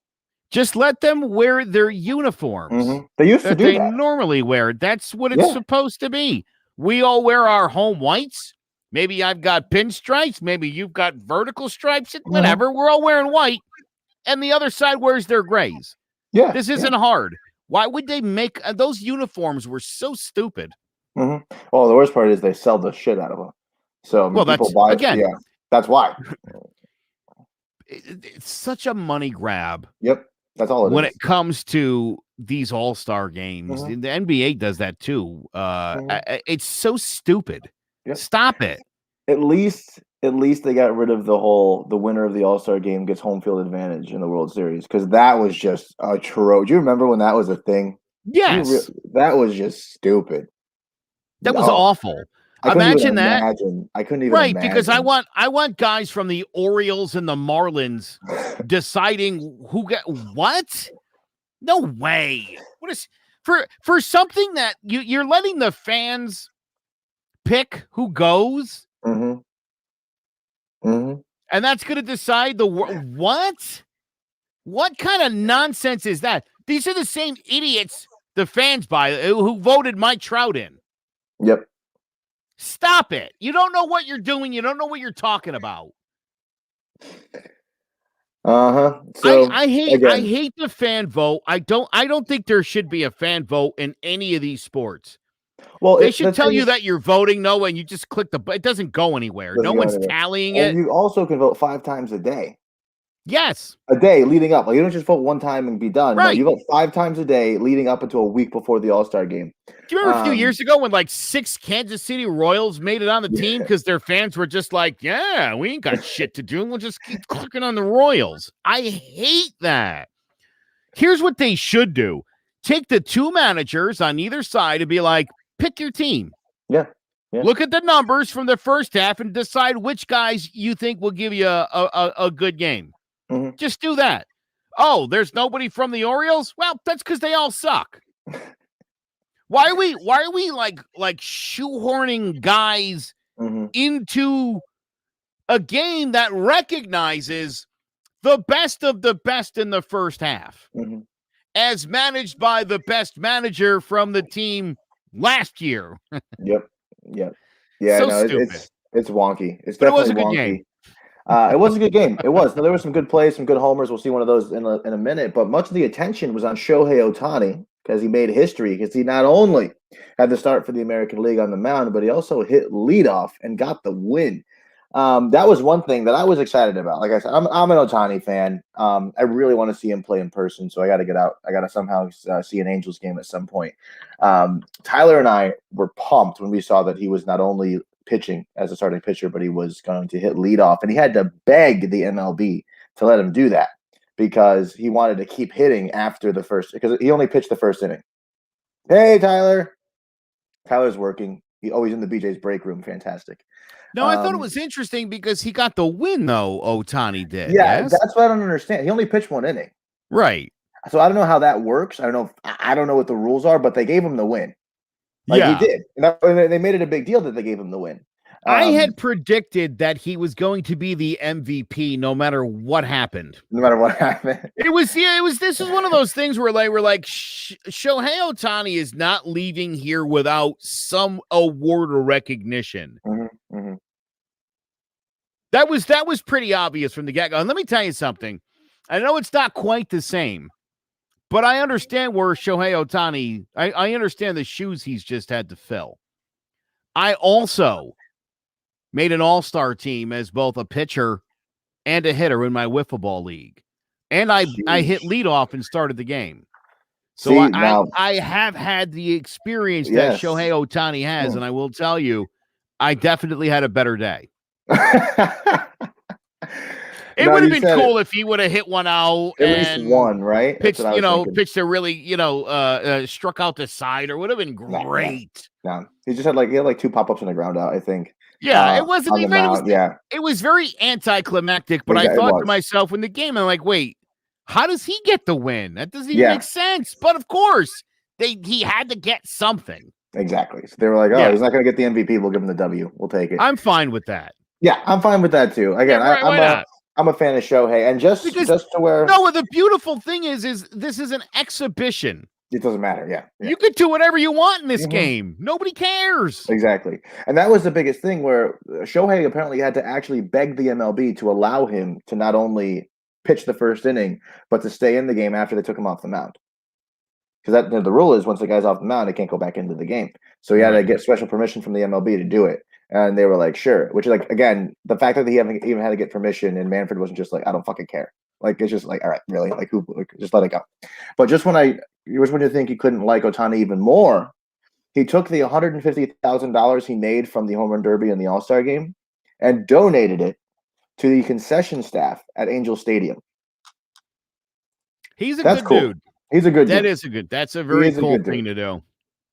Just let them wear their uniforms. They used to do they that. normally wear. That's what it's supposed to be. We all wear our home whites. Maybe I've got pinstripes. Maybe you've got vertical stripes. Whatever. We're all wearing white, and the other side wears their grays. Yeah, this isn't hard. Why would they make those uniforms were so stupid? Mm-hmm. Well, the worst part is they sell the shit out of them. So I mean, Well, people that's buy. again, Yeah, that's why. it's such a money grab Yep, that's all it when is. it comes to these all-star games. Mm-hmm. The NBA does that too. Mm-hmm. It's so stupid. Yep. Stop it. At least they got rid of the winner of the All-Star game gets home field advantage in the World Series, because that was just a trope. Do you remember when that was a thing? Yes, That was just stupid. that was Oh, awful. I couldn't even Imagine that. imagine. I couldn't even Right, because I imagine. want guys from the Orioles and the Marlins deciding who get what? No way. What is for something that you're letting the fans pick who goes, Mm-hmm. Mm-hmm. and that's going to decide the what? What kind of nonsense is that? These are the same idiots the fans buy who voted Mike Trout in. Yep. Stop it. You don't know what you're doing. You don't know what you're talking about. Uh-huh. So I again, hate the fan vote. I don't think there should be a fan vote in any of these sports. well, They the should tell thing you is, that you're voting no, and you just click the. It doesn't go anywhere. No doesn't go one's anywhere. tallying And it. you also can vote 5 times a day. Yes, A day leading up. Like, you don't just vote one time and be done. No, right. you vote 5 times a day leading up until a week before the All-Star game. Do you remember a few years ago when like 6 Kansas City Royals made it on the team because their fans were just like, "Yeah, we ain't got shit to do. We'll just keep clicking on the Royals." I hate that. Here's what they should do: take the 2 managers on either side and be like, "Pick your team." Yeah. Yeah. Look at the numbers from the first half and decide which guys you think will give you a good game. Mm-hmm. Just do that. Oh, there's nobody from the Orioles? Well, that's because they all suck. Why are we like shoehorning guys Mm-hmm. into a game that recognizes the best of the best in the first half, Mm-hmm. as managed by the best manager from the team last year? Yep. Yep. Yeah, So no, stupid. it's wonky. It's But it was definitely a good game. wonky. It was a good game. It was. Now, there were some good plays, some good homers. We'll see one of those in a minute. But much of the attention was on Shohei Ohtani, because he made history, because he not only had the start for the American League on the mound, but he also hit leadoff and got the win. That was one thing that I was excited about. Like I said, I'm an Ohtani fan. I really want to see him play in person, so I got to get out. I got to somehow see an Angels game at some point. Tyler and I were pumped when we saw that he was not only pitching as a starting pitcher, but he was going to hit leadoff, and he had to beg the MLB to let him do that because he wanted to keep hitting after the first, because he only pitched the first inning. Hey, Tyler. Tyler's working. He's in the BJ's break room. Fantastic. No, I thought it was interesting because he got the win, though. Otani did. Yeah, Yes? that's what I don't understand. He only pitched 1 inning. Right. So I don't know how that works. I don't know what the rules are, but they gave him the win. Like, he Yeah. did. And they made it a big deal that they gave him the win. I had predicted that he was going to be the MVP no matter what happened. No matter what happened. This is one of those things where we're like, Shohei Ohtani is not leaving here without some award or recognition. Mm-hmm, mm-hmm. That was pretty obvious from the get-go. And let me tell you something. I know it's not quite the same, but I understand where Shohei Ohtani, I understand the shoes he's just had to fill. I also made an all-star team as both a pitcher and a hitter in my wiffle ball league. And I hit leadoff and started the game. So I have had the experience that Shohei Ohtani has, and I will tell you, I definitely had a better day. It would have been cool if he would have hit one out at least one, right? Pitched a really, struck out the side, or would have been great. No, he just had 2 pop-ups on the ground out, I think. Yeah, it wasn't even. It was very anticlimactic. But I thought to myself in the game, I'm like, wait, how does he get the win? That doesn't even make sense. But of course, he had to get something. Exactly. So they were like, he's not going to get the MVP. We'll give him the W. We'll take it. I'm fine with that. Yeah, I'm fine with that too. Again, I'm a fan of Shohei, and just to where. No, the beautiful thing is this is an exhibition. It doesn't matter. Yeah. You could do whatever you want in this game. Nobody cares. Exactly. And that was the biggest thing, where Shohei apparently had to actually beg the MLB to allow him to not only pitch the first inning, but to stay in the game after they took him off the mound. because the rule is once the guy's off the mound, he can't go back into the game. So he had to get special permission from the MLB to do it. And they were like, sure. Which is like, again, the fact that he haven't even had to get permission and Manfred wasn't just like, I don't fucking care. Like, it's just like, all right, really? Like, just let it go. But just when you think he couldn't like Ohtani even more, he took the $150,000 he made from the home run derby and the All-Star game and donated it to the concession staff at Angel Stadium. He's a good dude. He's a good dude. That's a very cool thing to do.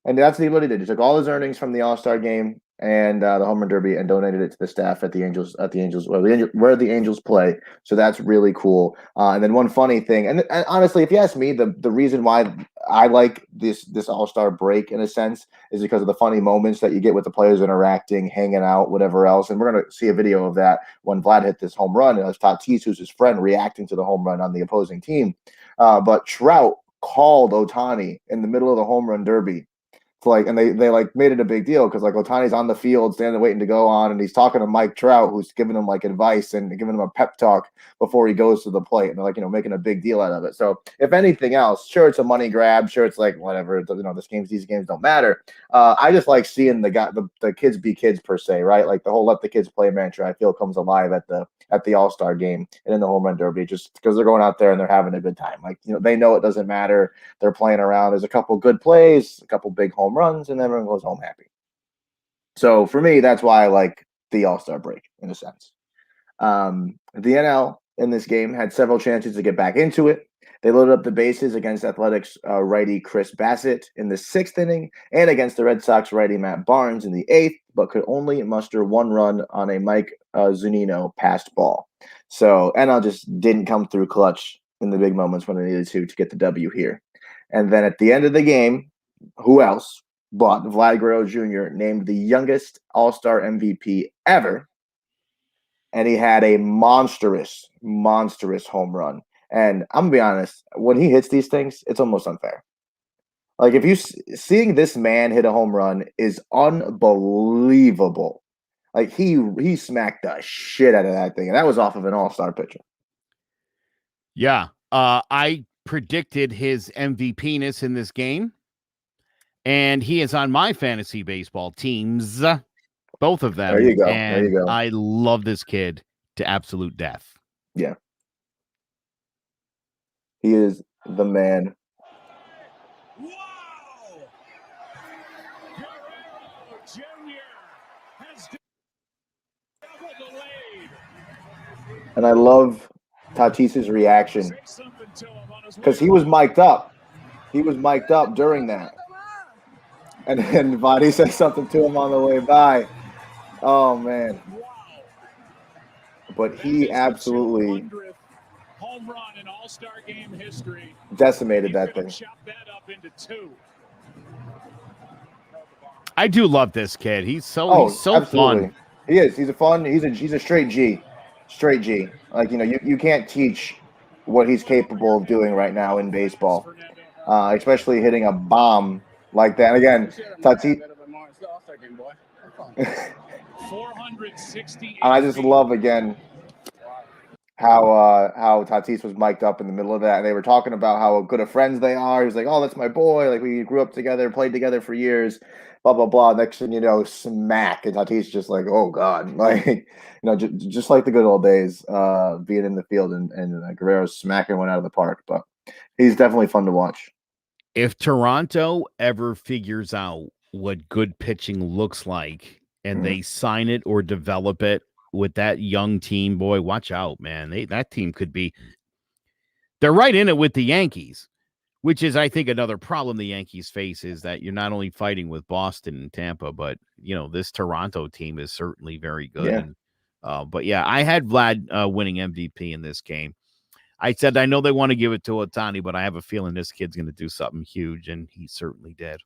And that's what he did. He took all his earnings from the All-Star game and the home run derby and donated it to the staff at the Angels, where the Angels play. So that's really cool. And then one funny thing, and honestly, if you ask me, the reason why I like this All-Star break in a sense is because of the funny moments that you get with the players interacting, hanging out, whatever else. And we're going to see a video of that when Vlad hit this home run. And it was Tatis, who's his friend, reacting to the home run on the opposing team. But Trout called Ohtani in the middle of the home run derby. And they made it a big deal because like Ohtani's on the field standing waiting to go on, and he's talking to Mike Trout, who's giving him like advice and giving him a pep talk before he goes to the plate, and they're like, making a big deal out of it. So if anything else, sure, it's a money grab, sure, it's like whatever, these games don't matter. I just like seeing the kids be kids per se, right? Like the whole let the kids play mantra, I feel comes alive at the All-Star game and in the home run derby, just because they're going out there and they're having a good time. Like they know it doesn't matter. They're playing around. There's a couple good plays, a couple big home runs, and everyone goes home happy. So for me, that's why I like the All-Star break in a sense. The NL in this game had several chances to get back into it. They loaded up the bases against Athletics righty Chris Bassett in the 6th inning and against the Red Sox righty Matt Barnes in the 8th, but could only muster 1 run on a Mike Zunino passed ball. So NL just didn't come through clutch in the big moments when they needed to get the W here. And then at the end of the game, who else but Vlad Guerrero Jr. named the youngest All-Star MVP ever, and he had a monstrous home run. And I'm going to be honest, when he hits these things, it's almost unfair. Like, if you seeing this man hit a home run is unbelievable. Like, he smacked the shit out of that thing, and that was off of an all-star pitcher. Yeah. I predicted his MVP-ness in this game, and he is on my fantasy baseball teams, both of them. There you go. And there you go. I love this kid to absolute death. Yeah. He is the man. Wow! Guerrero Jr. has doubled the lead. And I love Tatis's reaction because he was mic'd up. He was mic'd up during that. And then Vadi said something to him on the way by. Oh, man. But he absolutely home run in All-Star game history. Decimated that thing. Chop that up into 2. I do love this kid. He's so fun. He is. He's a straight G. Straight G. Like, you can't teach what he's capable of doing right now in baseball. Especially hitting a bomb like that. And again, Tatis. And I just love again how Tatis was mic'd up in the middle of that, and they were talking about how good of friends they are. He was like, "Oh, that's my boy. Like, we grew up together, played together for years." Blah blah blah. Next thing you know, smack, and Tatis just like, "Oh God!" Like, just like the good old days, being in the field and Guerrero's smacking one out of the park. But he's definitely fun to watch. If Toronto ever figures out what good pitching looks like, and they sign it or develop it with that young team, boy, watch out, man. That team could be – they're right in it with the Yankees, which is, I think, another problem the Yankees face is that you're not only fighting with Boston and Tampa, but, this Toronto team is certainly very good. Yeah. And, but, yeah, I had Vlad winning MVP in this game. I said I know they want to give it to Ohtani, but I have a feeling this kid's going to do something huge, and he certainly did.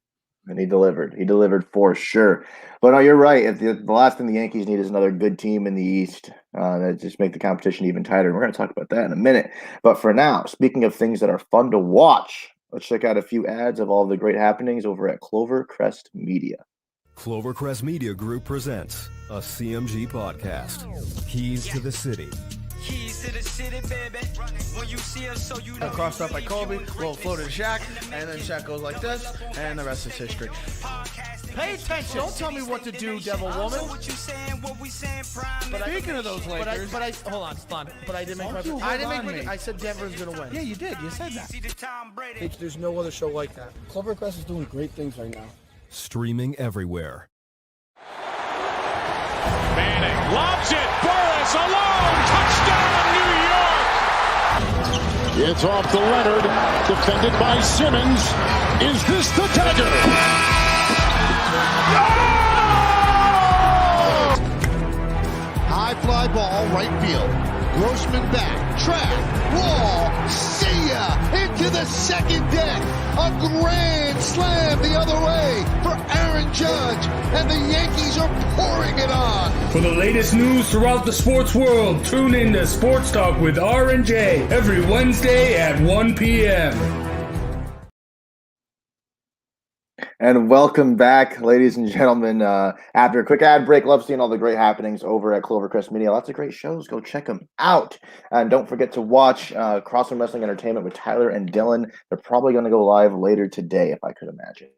And he delivered. He delivered for sure. But no, you're right. If the last thing the Yankees need is another good team in the East that just make the competition even tighter. And we're going to talk about that in a minute. But for now, speaking of things that are fun to watch, let's check out a few ads of all the great happenings over at Clovercrest Media. Clovercrest Media Group presents a CMG podcast, Keys to the City. Crossed up by Kobe, little floated to Shaq, and then Shaq goes like this, and the rest is history. Pay attention. Don't tell me what to do, devil woman. But speaking of those Lakers, hold on. But I didn't make I said Denver's gonna win. Yeah, you did. You said that. There's no other show like that. Clovercrest is doing great things right now. Streaming everywhere. Manning lobs it. Burris alone. Touchdown, New York. It's off to Leonard, defended by Simmons. Is this the dagger? High fly ball, right field. Grossman back, track, wall, see ya! Into the second deck. A grand slam the other way for Aaron Judge. And the Yankees are pouring it on. For the latest news throughout the sports world, tune in to Sports Talk with R&J every Wednesday at 1 p.m. And welcome back, ladies and gentlemen. After a quick ad break, love seeing all the great happenings over at Clovercrest Media. Lots of great shows. Go check them out. And don't forget to watch Crosswind Wrestling Entertainment with Tyler and Dylan. They're probably going to go live later today, if I could imagine.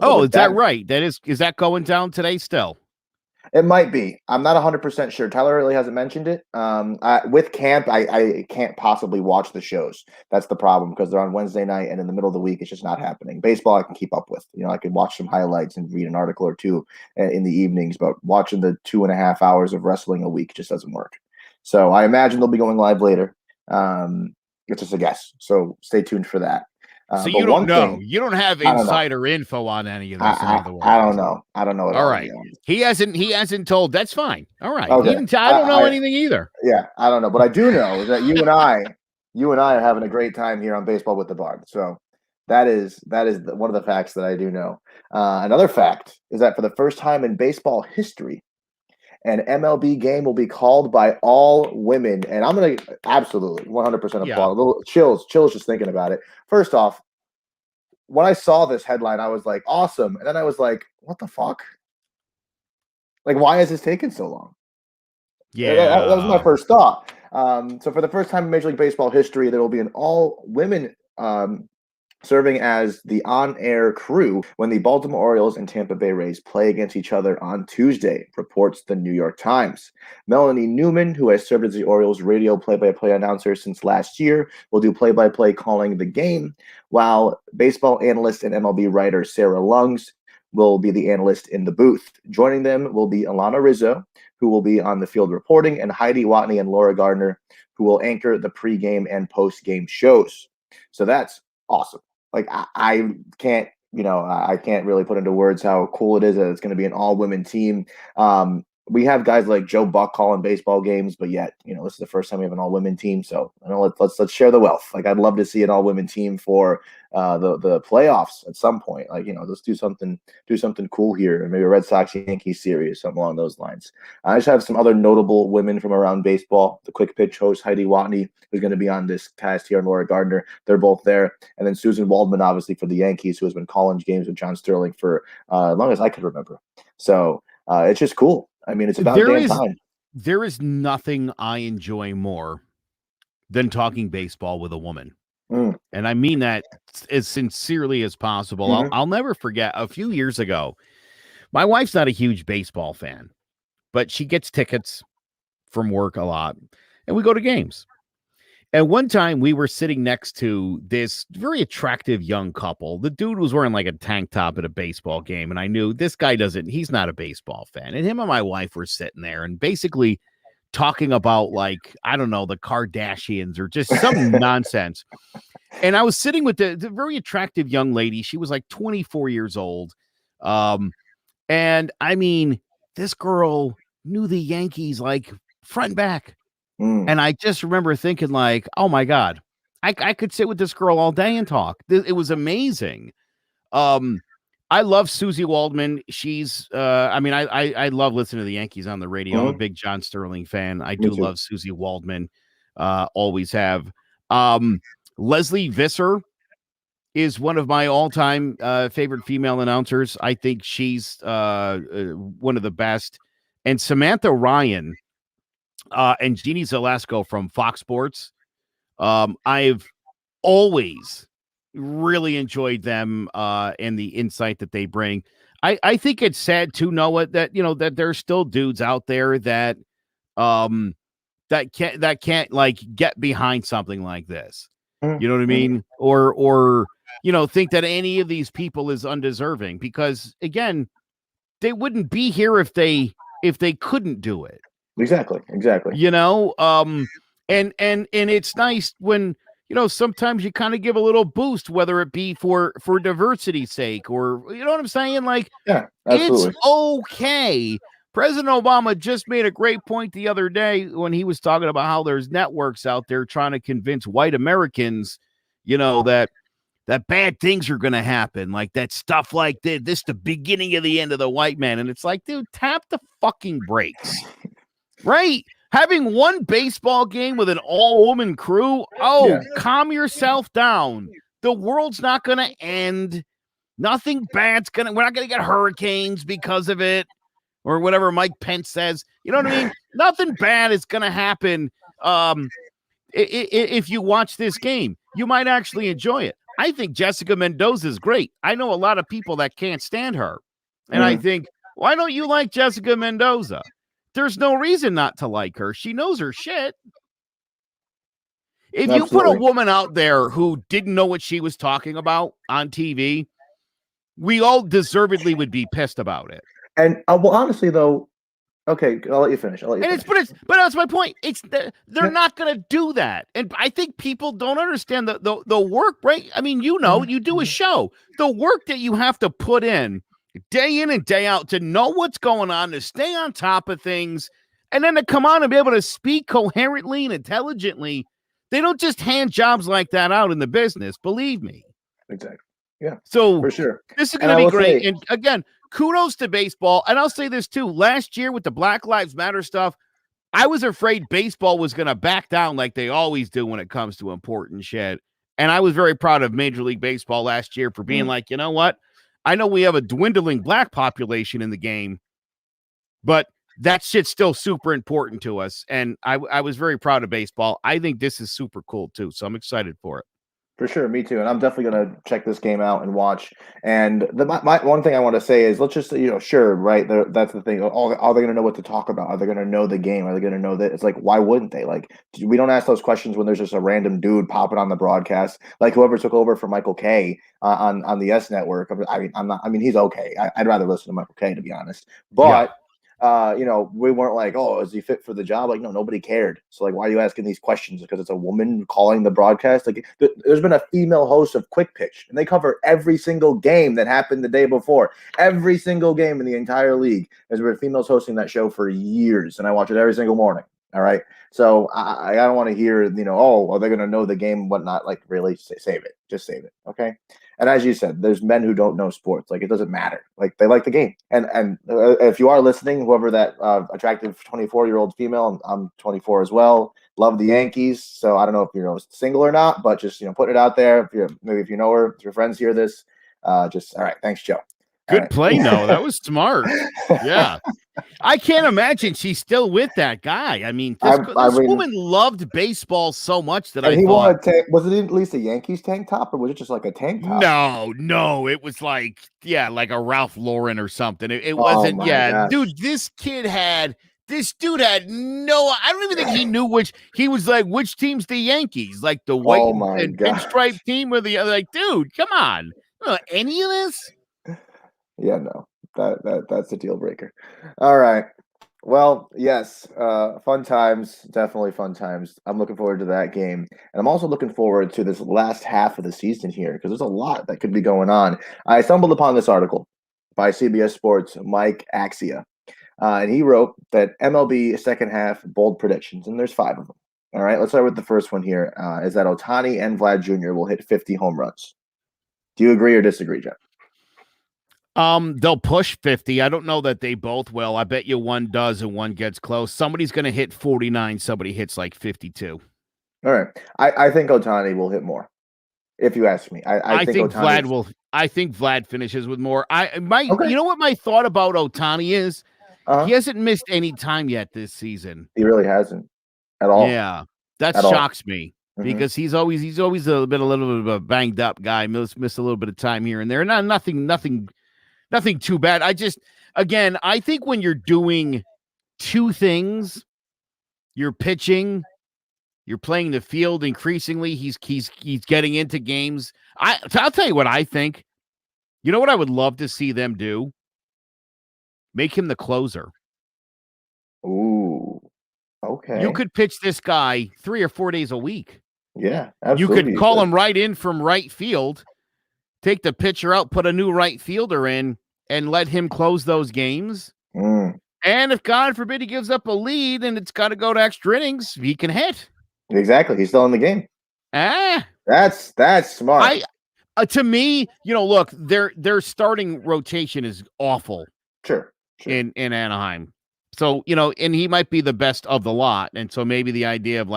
Is that right? Is that going down today still? It might be. I'm not 100% sure. Tyler really hasn't mentioned it. With camp, I can't possibly watch the shows. That's the problem because they're on Wednesday night and in the middle of the week, it's just not happening. Baseball, I can keep up with. I can watch some highlights and read an article or two in the evenings, but watching the 2.5 hours of wrestling a week just doesn't work. So I imagine they'll be going live later. It's just a guess. So stay tuned for that. So you don't know. You don't have insider info on any of this. I don't know. I don't know. All right. He hasn't told. That's fine. All right. Okay. I don't know anything either. Yeah, I don't know. But I do know that you and I are having a great time here on Baseball with the Bard. So that is one of the facts that I do know. Another fact is that for the first time in baseball history, an MLB game will be called by all women. And I'm going to absolutely 100% applaud. A little chills just thinking about it. First off, when I saw this headline, I was like, awesome. And then I was like, what the fuck? Like, why is this taking so long? Yeah. That was my first thought. So for the first time in Major League Baseball history, there will be an all-women serving as the on-air crew when the Baltimore Orioles and Tampa Bay Rays play against each other on Tuesday, reports the New York Times. Melanie Newman, who has served as the Orioles radio play-by-play announcer since last year, will do play-by-play calling the game, while baseball analyst and MLB writer Sarah Lungs will be the analyst in the booth. Joining them will be Alana Rizzo, who will be on the field reporting, and Heidi Watney and Laura Gardner, who will anchor the pregame and postgame shows. So that's awesome. Like I can't really put into words how cool it is that it's going to be an all-women team. We have guys like Joe Buck calling baseball games, but yet, this is the first time we have an all-women team. So let's share the wealth. Like I'd love to see an all-women team for the playoffs at some point. Like, let's do something cool here. Maybe a Red Sox Yankees series, something along those lines. I just have some other notable women from around baseball. The quick pitch host Heidi Watney, who's going to be on this cast here, and Laura Gardner. They're both there. And then Susan Waldman, obviously for the Yankees, who has been calling games with John Sterling for as long as I could remember. So it's just cool. I mean, it's about damn time. There is nothing I enjoy more than talking baseball with a woman. And I mean that as sincerely as possible. Mm-hmm. I'll never forget a few years ago. My wife's not a huge baseball fan, but she gets tickets from work a lot, and we go to games. And one time we were sitting next to this very attractive young couple. The dude was wearing like a tank top at a baseball game. And I knew this guy he's not a baseball fan. And him and my wife were sitting there and basically talking about like, I don't know, the Kardashians or just some nonsense. And I was sitting with the very attractive young lady. She was like 24 years old. And I mean, this girl knew the Yankees like front and back. And I just remember thinking like, oh my God, I could sit with this girl all day and talk. It was amazing. I love Susie Waldman. She's, I love listening to the Yankees on the radio. I'm a big John Sterling fan. I do love Susie Waldman. Always have. Leslie Visser is one of my all-time favorite female announcers. I think she's one of the best. And Samantha Ryan and Jeannie Zalasko from Fox Sports. I've always really enjoyed them and the insight that they bring. I think it's sad to Noah that that there's still dudes out there that can't like get behind something like this. You know what I mean? Or think that any of these people is undeserving, because again, they wouldn't be here if they couldn't do it. Exactly. And it's nice when sometimes you kind of give a little boost, whether it be for diversity's sake, or you know what I'm saying? Like, yeah, absolutely. It's okay. President Obama just made a great point the other day when he was talking about how there's networks out there trying to convince white Americans, that bad things are going to happen, like that stuff like this, the beginning of the end of the white man. And it's like, dude, tap the fucking brakes, right? Having one baseball game with an all-woman crew, calm yourself down. The world's not going to end. Nothing bad's we're not going to get hurricanes because of it, or whatever Mike Pence says. You know what I mean? Nothing bad is going to happen. If you watch this game, you might actually enjoy it. I think Jessica Mendoza is great. I know a lot of people that can't stand her. And I think, why don't you like Jessica Mendoza? There's no reason not to like her. She knows her shit. If you put a woman out there who didn't know what she was talking about on TV, we all deservedly would be pissed about it. And well, honestly, though, okay, I'll let you finish. But that's my point. They're not going to do that, and I think people don't understand the work. Right? I mean, you do a show, the work that you have to put in and day out to know what's going on, to stay on top of things, and then to come on and be able to speak coherently and intelligently. They don't just hand jobs like that out in the business. Believe me. Exactly. Yeah. So for sure, this is going to be great. And again, kudos to baseball. And I'll say this too. Last year with the Black Lives Matter stuff, I was afraid baseball was going to back down like they always do when it comes to important shit. And I was very proud of Major League Baseball last year for being like, you know what? I know we have a dwindling black population in the game, but that shit's still super important to us. And I was very proud of baseball. I think this is super cool too. So I'm excited for it. For sure, me too. And I'm definitely going to check this game out and watch. And my one thing I want to say is, let's just, sure, right? That's the thing. Are they going to know what to talk about? Are they going to know the game? Are they going to know that? It's like, why wouldn't they? Like, we don't ask those questions when there's just a random dude popping on the broadcast, like whoever took over for Michael Kay on the S Network. I mean, he's okay. I'd rather listen to Michael Kay, to be honest. But we weren't like, oh, is he fit for the job? Like, no, nobody cared. So, like, why are you asking these questions? Because it's a woman calling the broadcast. Like, there's been a female host of Quick Pitch, and they cover every single game that happened the day before. Every single game in the entire league. There's been females hosting that show for years, and I watch it every single morning. All right. So I don't want to hear, are they going to know the game and whatnot? Like, really, save it. Just save it. Okay. And as you said, there's men who don't know sports. Like, it doesn't matter. Like, they like the game. And if you are listening, whoever that attractive 24-year-old female, I'm 24 as well. Love the Yankees. So I don't know if you're single or not, but just put it out there. If you know her, if your friends hear this, all right. Thanks, Joe. Good play, no. That was smart. Yeah. I can't imagine she's still with that guy. I mean, this woman loved baseball so much that I thought. Was it at least a Yankees tank top, or was it just like a tank top? No. It was like a Ralph Lauren or something. It wasn't. Gosh. Dude, this dude had no, I don't even think he knew which team's the Yankees, like the white and pinstripe team or the other. Like, dude, come on. You know any of this? Yeah, no, that's a deal breaker. All right. Well, yes, fun times, definitely fun times. I'm looking forward to that game. And I'm also looking forward to this last half of the season here, because there's a lot that could be going on. I stumbled upon this article by CBS Sports' Mike Axia. And he wrote that MLB second half bold predictions, and there's 5 of them. All right, let's start with the first one here, is that Ohtani and Vlad Jr. will hit 50 home runs. Do you agree or disagree, Jeff? They'll push 50. I don't know that they both will. I bet you one does and one gets close. Somebody's going to hit 49. Somebody hits like 52. All right. I think Ohtani will hit more. If you ask me, I think Vlad will. I think Vlad finishes with more. You know what my thought about Ohtani is? He hasn't missed any time yet this season. He really hasn't at all. Yeah, that At all. shocks me because he's always a little bit of a banged up guy. Missed a little bit of time here and there. Nothing too bad. I think when you're doing two things, you're pitching, you're playing the field increasingly. He's getting into games. I'll tell you what I think. You know what I would love to see them do? Make him the closer. Ooh. Okay. You could pitch this guy 3 or 4 days a week. Yeah, absolutely. You could call him right in from right field, take the pitcher out, put a new right fielder in, and let him close those games. And if, God forbid, he gives up a lead and it's got to go to extra innings, he can hit. Exactly. He's still in the game. That's smart. To me, look, their starting rotation is awful. Sure. In Anaheim. So, and he might be the best of the lot. And so maybe the idea of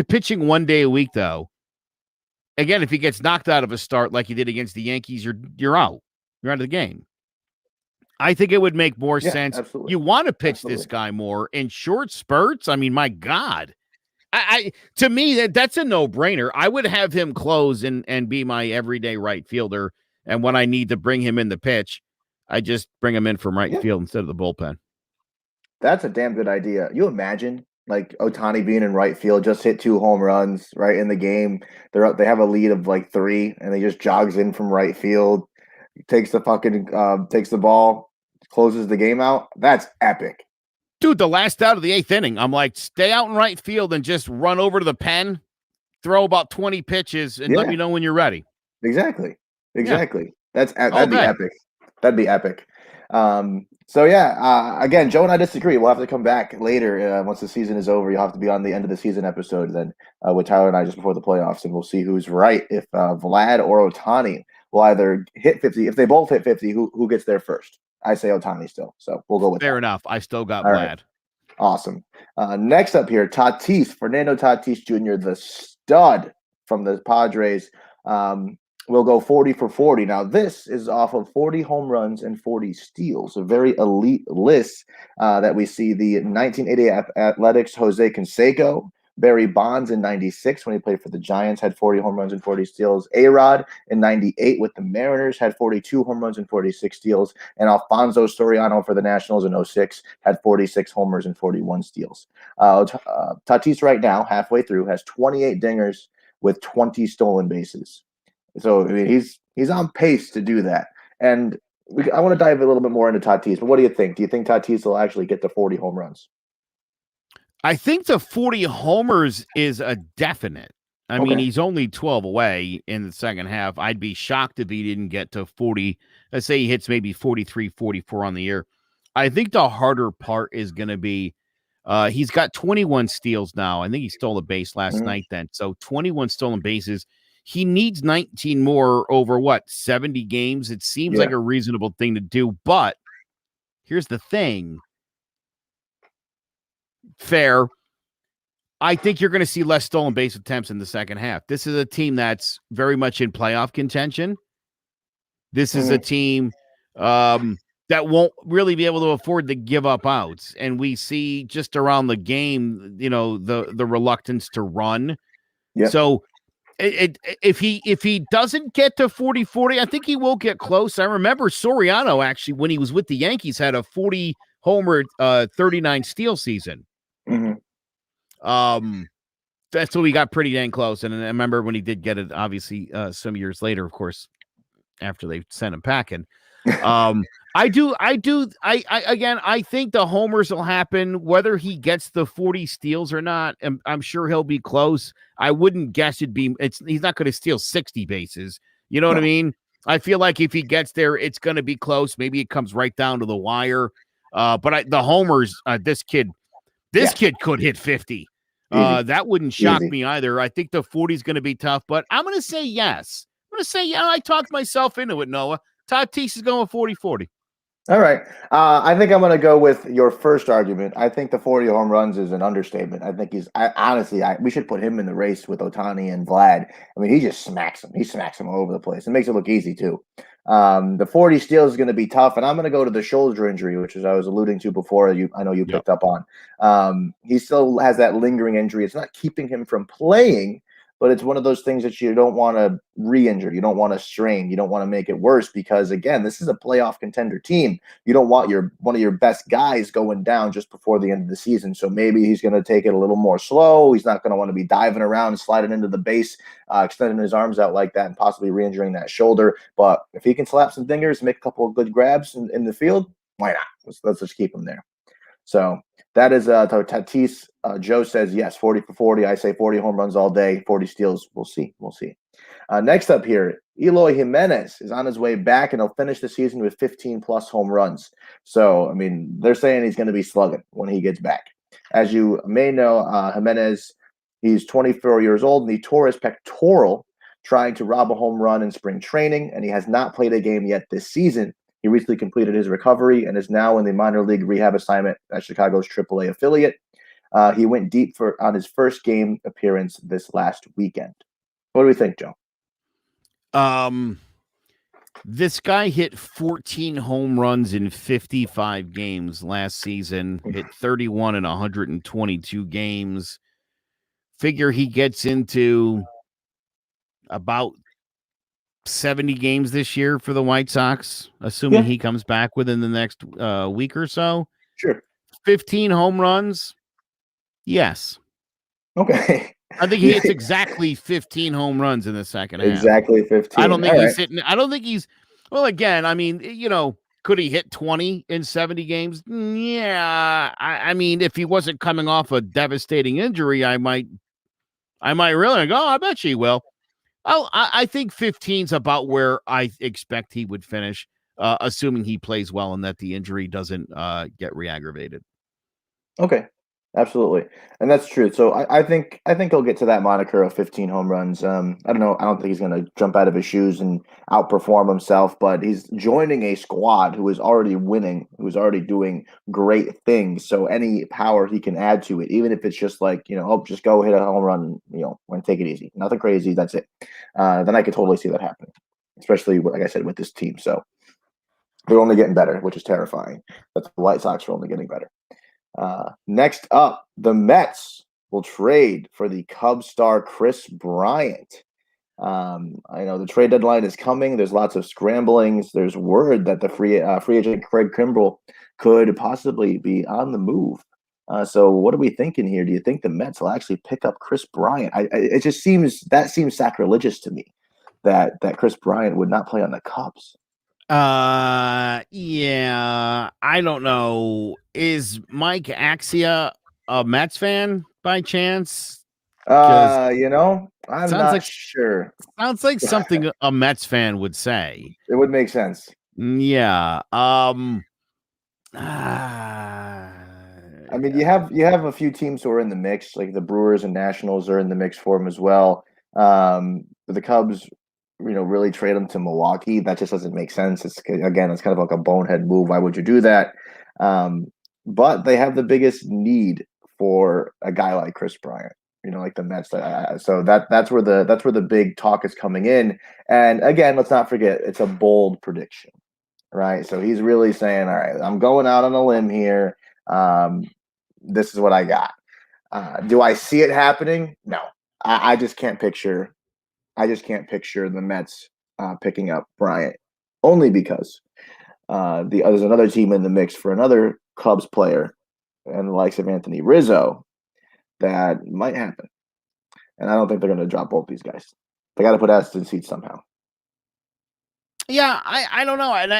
pitching 1 day a week, though, again, if he gets knocked out of a start like he did against the Yankees, you're out. You're out of the game. I think it would make more sense. Absolutely. You want to pitch this guy more in short spurts. I mean, my God. To me, that's a no-brainer. I would have him close and be my everyday right fielder. And when I need to bring him in the pitch, I just bring him in from right field instead of the bullpen. That's a damn good idea. You imagine Ohtani being in right field, just hit 2 home runs right in the game. They have a lead of 3, and he just jogs in from right field, takes the ball, closes the game out. That's epic. Dude, the last out of the 8th inning, I'm like, stay out in right field and just run over to the pen, throw about 20 pitches, and let me know when you're ready. Exactly. Yeah. That'd be epic. That'd be epic. Again, Joe and I disagree. We'll have to come back later once the season is over. You'll have to be on the end of the season episode then with Tyler and I just before the playoffs, and we'll see who's right. If Vlad or Ohtani will either hit 50. If they both hit 50, who gets there first? I say Ohtani still. So we'll go with Fair that. enough. I still got All Vlad. Right. Awesome. Next up here, Fernando Tatis Jr., the stud from the Padres. Will go 40 for 40. Now, this is off of 40 home runs and 40 steals, a very elite list that we see. The 1980 Athletics, Jose Canseco, Barry Bonds in 96 when he played for the Giants, had 40 home runs and 40 steals. A-Rod in 98 with the Mariners had 42 home runs and 46 steals. And Alfonso Soriano for the Nationals in 06 had 46 homers and 41 steals. Tatis right now, halfway through, has 28 dingers with 20 stolen bases. So I mean, he's on pace to do that. And I want to dive a little bit more into Tatis, but what do you think? Do you think Tatis will actually get to 40 home runs? I think the 40 homers is a definite. I mean, he's only 12 away in the second half. I'd be shocked if he didn't get to 40. Let's say he hits maybe 43, 44 on the year. I think the harder part is going to be he's got 21 steals now. I think he stole a base last night then. So 21 stolen bases. He needs 19 more over 70 games. It seems like a reasonable thing to do, but here's the thing. Fair. I think you're going to see less stolen base attempts in the second half. This is a team that's very much in playoff contention. This is a team that won't really be able to afford to give up outs. And we see just around the game, the reluctance to run. Yep. So if he doesn't get to 40-40, I think he will get close. I remember Soriano actually, when he was with the Yankees, had a 40 homer, 39 steal season. That's what we got pretty dang close. And I remember when he did get it, obviously, some years later, of course, after they sent him packing. I think the homers will happen whether he gets the 40 steals or not. And I'm sure he'll be close. I wouldn't guess he's not going to steal 60 bases. You know what I mean? I feel like if he gets there, it's going to be close. Maybe it comes right down to the wire. But the homers, this kid could hit 50. That wouldn't shock me either. I think the 40 is going to be tough, but I'm going to say yes. I'm going to say, I talked myself into it, Noah. Tatis is going 40-40. All right. I think I'm going to go with your first argument. I think the 40 home runs is an understatement. I think honestly, we should put him in the race with Ohtani and Vlad. I mean, he just smacks him. He smacks him all over the place. It makes it look easy, too. The 40 steals is going to be tough, and I'm going to go to the shoulder injury, which is I was alluding to before. I know you picked up on. He still has that lingering injury. It's not keeping him from playing, but it's one of those things that you don't want to re-injure. You don't want to strain. You don't want to make it worse because, again, this is a playoff contender team. You don't want one of your best guys going down just before the end of the season. So maybe he's going to take it a little more slow. He's not going to want to be diving around and sliding into the base, extending his arms out like that and possibly re-injuring that shoulder. But if he can slap some fingers, make a couple of good grabs in the field, why not? Let's just keep him there. So that is Tatis. Joe says yes, 40 for 40. I say 40 home runs all day, 40 steals. We'll see. Next up here, Eloy Jimenez is on his way back, and he'll finish the season with 15-plus home runs. So, I mean, they're saying he's going to be slugging when he gets back. As you may know, Jimenez, he's 24 years old, and he tore his pectoral trying to rob a home run in spring training, and he has not played a game yet this season. He recently completed his recovery and is now in the minor league rehab assignment at Chicago's AAA affiliate. He went deep on his first game appearance this last weekend. What do we think, Joe? This guy hit 14 home runs in 55 games last season, hit 31 in 122 games. Figure he gets into about 70 games this year for the White Sox, assuming he comes back within the next week or so. Sure. 15 home runs. Yes. Okay. I think he hits exactly 15 home runs in the second half. Exactly 15. I don't think he's hitting. I don't think he's. Well, again, I mean, could he hit 20 in 70 games? Yeah. I mean, if he wasn't coming off a devastating injury, I might really go, I bet he will. I think 15's about where I expect he would finish, assuming he plays well and that the injury doesn't get re-aggravated. Okay, absolutely, and that's true. So I think he'll get to that moniker of 15 home runs. I don't know. I don't think he's going to jump out of his shoes and outperform himself, but he's joining a squad who is already winning, who's already doing great things. So any power he can add to it, even if it's just like just go hit a home run, and take it easy, nothing crazy. That's it. Then I could totally see that happening, especially like I said with this team. So they're only getting better, which is terrifying. But the White Sox are only getting better. Next up, the Mets will trade for the Cubs star Kris Bryant. I know the trade deadline is coming. There's lots of scramblings. There's word that the free agent Craig Kimbrell could possibly be on the move. So what are we thinking here? Do you think the Mets will actually pick up Kris Bryant? It just seems sacrilegious to me that Kris Bryant would not play on the Cubs. Yeah, I don't know. Is Mike Axia a Mets fan by chance? I'm not sure. Sounds like something a Mets fan would say. It would make sense. Yeah. I mean, you have a few teams who are in the mix, like the Brewers and Nationals are in the mix for him as well. But the Cubs, really trade him to Milwaukee. That just doesn't make sense. It's kind of like a bonehead move. Why would you do that? But they have the biggest need for a guy like Kris Bryant, like the Mets. So that's where the big talk is coming in. And again, let's not forget, it's a bold prediction, right? So he's really saying, all right, I'm going out on a limb here. This is what I got. Do I see it happening? No, I just can't picture. The Mets picking up Bryant, only because there's another team in the mix for another Cubs player, and the likes of Anthony Rizzo, that might happen. And I don't think they're going to drop both these guys. They got to put asses in seats somehow. Yeah, I don't know, and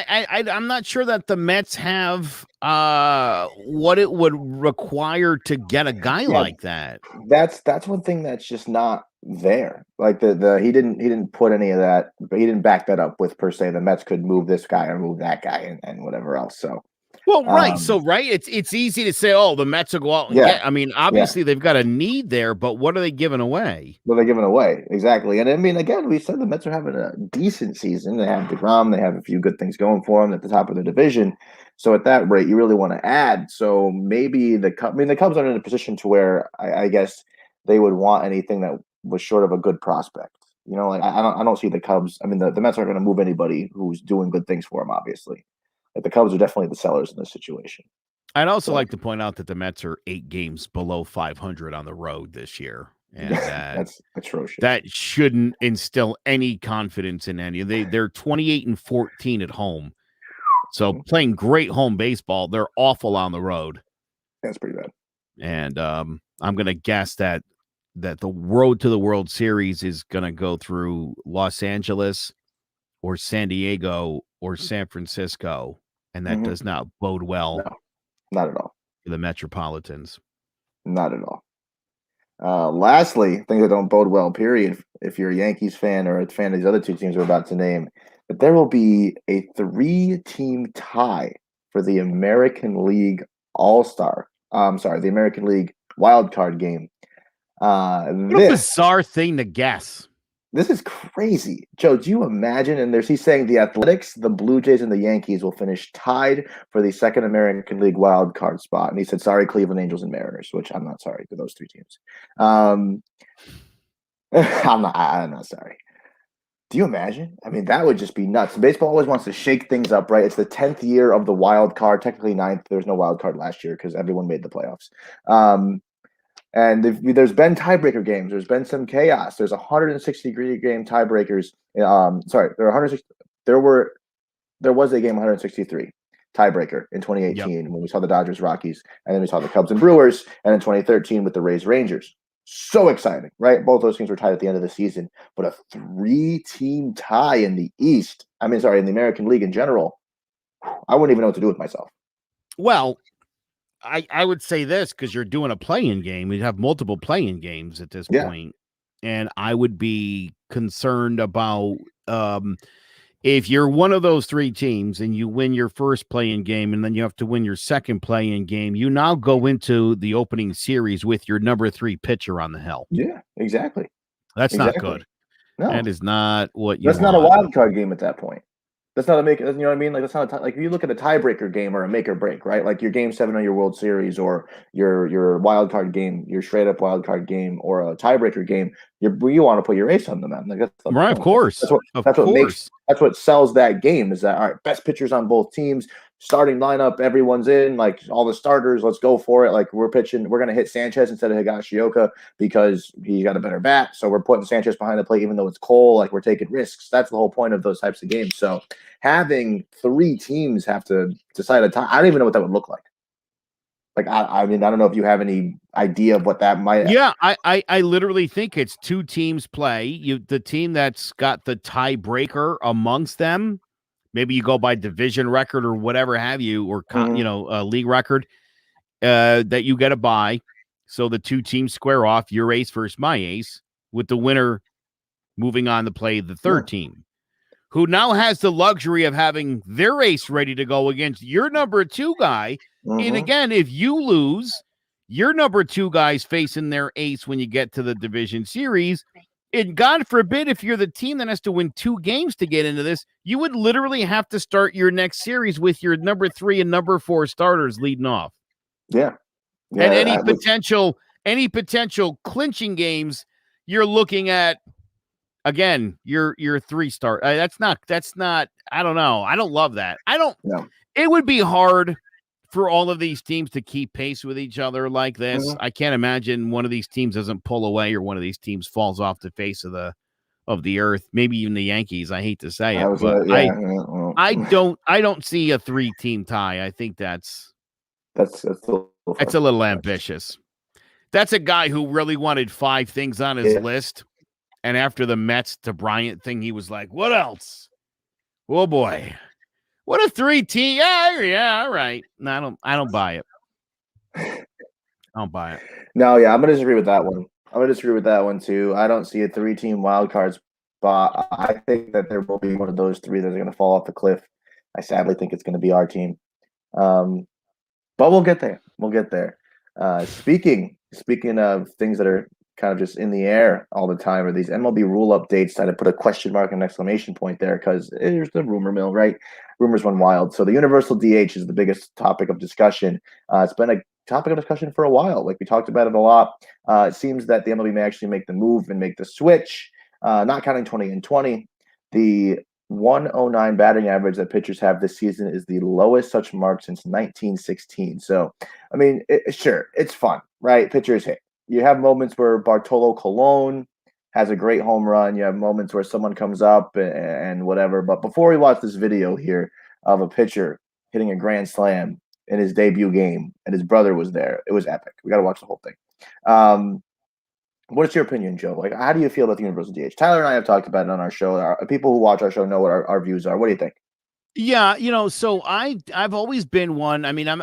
I'm not sure that the Mets have what it would require to get a guy like that. That's one thing that's just not there. Like he didn't put any of that, but he didn't back that up with per se the Mets could move this guy or move that guy and whatever else. So Well, right. So, right, it's easy to say, oh, the Mets will go out and get. I mean, obviously they've got a need there, but what are they giving away? What are they giving away? Exactly. And I mean, again, we said the Mets are having a decent season. They have DeGrom. They have a few good things going for them at the top of the division. So at that rate, you really want to add. So maybe the Cubs aren't in a position to where I guess they would want anything that was short of a good prospect. You know, like I don't see the Cubs. I mean, the Mets aren't going to move anybody who's doing good things for them, obviously. Like the Cubs are definitely the sellers in this situation. I'd also like to point out that the Mets are 8 games below 500 on the road this year. And that's atrocious. That shouldn't instill any confidence in any. They're 28-14 at home. So playing great home baseball, they're awful on the road. That's pretty bad. And I'm going to guess that the road to the World Series is going to go through Los Angeles or San Diego or San Francisco. And that does not bode well. No, not at all. For the Metropolitans. Not at all. Lastly, things that don't bode well, period, if you're a Yankees fan or a fan of these other two teams we're about to name, but there will be a 3-team tie for the American League All-Star. The American League Wild Card game. What a bizarre thing to guess. This is crazy. Joe, do you imagine? And he's saying the Athletics, the Blue Jays, and the Yankees will finish tied for the second American League wild card spot. And he said, sorry, Cleveland Angels and Mariners, which I'm not sorry for those 3 teams. I'm not sorry. Do you imagine? I mean, that would just be nuts. Baseball always wants to shake things up, right? It's the 10th year of the wild card, technically 9th. There was no wild card last year because everyone made the playoffs. And there's been tiebreaker games. There's been some chaos. There's 160-degree game tiebreakers. There was a game 163 tiebreaker in 2018 when we saw the Dodgers Rockies, and then we saw the Cubs and Brewers, and in 2013 with the Rays Rangers. So exciting, right? Both those teams were tied at the end of the season, but a 3-team tie in the East. In the American League in general. I wouldn't even know what to do with myself. Well, I would say this because you're doing a play-in game. We'd have multiple play-in games at this point. And I would be concerned about if you're one of those 3 teams and you win your first play-in game and then you have to win your second play-in game, you now go into the opening series with your number 3 pitcher on the hill. Yeah, exactly. That's not good. No. That is not what you That's not a wild card game at that point. That's not a make. You know what I mean? Like that's not like if you look at a tiebreaker game or a make or break, right? Like your Game 7 on your World Series or your wild card game, your straight up wild card game or a tiebreaker game. You want to put your ace on the mound. Like that's right, of course. That's what sells that game. Is that all right? Best pitchers on both teams, starting lineup, everyone's in. Like all the starters, let's go for it. Like we're pitching, we're gonna hit Sanchez instead of Higashioka because he got a better bat. So we're putting Sanchez behind the plate, even though it's Cole. Like we're taking risks. That's the whole point of those types of games. So having 3 teams have to decide a tie, I don't even know what that would look like. Like I mean, I don't know if you have any idea of what that might. Yeah, I literally think it's 2 teams play. The team that's got the tiebreaker amongst them. Maybe you go by division record or whatever have you, or league record that you get a bye. So the 2 teams square off, your ace versus my ace, with the winner moving on to play the 3rd team, who now has the luxury of having their ace ready to go against your number 2 guy. And again, if you lose, your number 2 guy's facing their ace when you get to the division series. And God forbid, if you're the team that has to win 2 games to get into this, you would literally have to start your next series with your number 3 and number 4 starters leading off. Yeah. And any potential clinching games, you're looking at, again, your 3 star. That's not, I don't know. I don't love that. It would be hard for all of these teams to keep pace with each other like this. I can't imagine one of these teams doesn't pull away or one of these teams falls off the face of the earth. Maybe even the Yankees. I hate to say it, but I don't see a 3-team tie. I think that's a little ambitious. That's a guy who really wanted 5 things on his list. And after the Mets to Bryant thing, he was like, what else? Oh boy. What a 3-team. Yeah, all right. No, I don't buy it. I don't buy it. No, yeah, I'm going to disagree with that one. I'm going to disagree with that one, too. I don't see a 3-team wild card spot. I think that there will be one of those 3 that are going to fall off the cliff. I sadly think it's going to be our team. But we'll get there. We'll get there. Speaking of things that are kind of just in the air all the time, are these MLB rule updates. I had to put a question mark and an exclamation point there because there's the rumor mill, right? Rumors run wild. So the universal DH is the biggest topic of discussion. It's been a topic of discussion for a while. Like we talked about it a lot. It seems that the MLB may actually make the move and make the switch, not counting 20 and 20. The 109 batting average that pitchers have this season is the lowest such mark since 1916. So, I mean, sure, it's fun, right? Pitchers hit. You have moments where Bartolo Colon has a great home run. You have moments where someone comes up and whatever. But before we watch this video here of a pitcher hitting a grand slam in his debut game, and his brother was there, it was epic. We got to watch the whole thing. What's your opinion, Joe? Like, how do you feel about the universal DH? Tyler and I have talked about it on our show. People who watch our show know what our views are. What do you think? Yeah, so I've always been one. I mean, I'm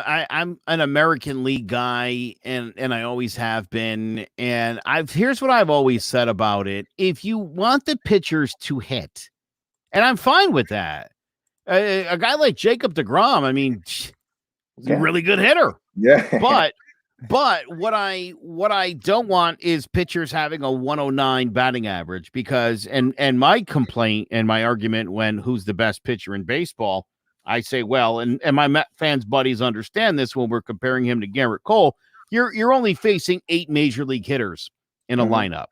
an American League guy, and I always have been. And here's what I've always said about it: if you want the pitchers to hit, and I'm fine with that. A guy like Jacob deGrom, I mean, he's a really good hitter. Yeah, But what I don't want is pitchers having a 109 batting average because and my complaint and my argument when who's the best pitcher in baseball, I say, well, and my Met fans buddies understand this when we're comparing him to Garrett Cole. You're only facing 8 major league hitters in a lineup.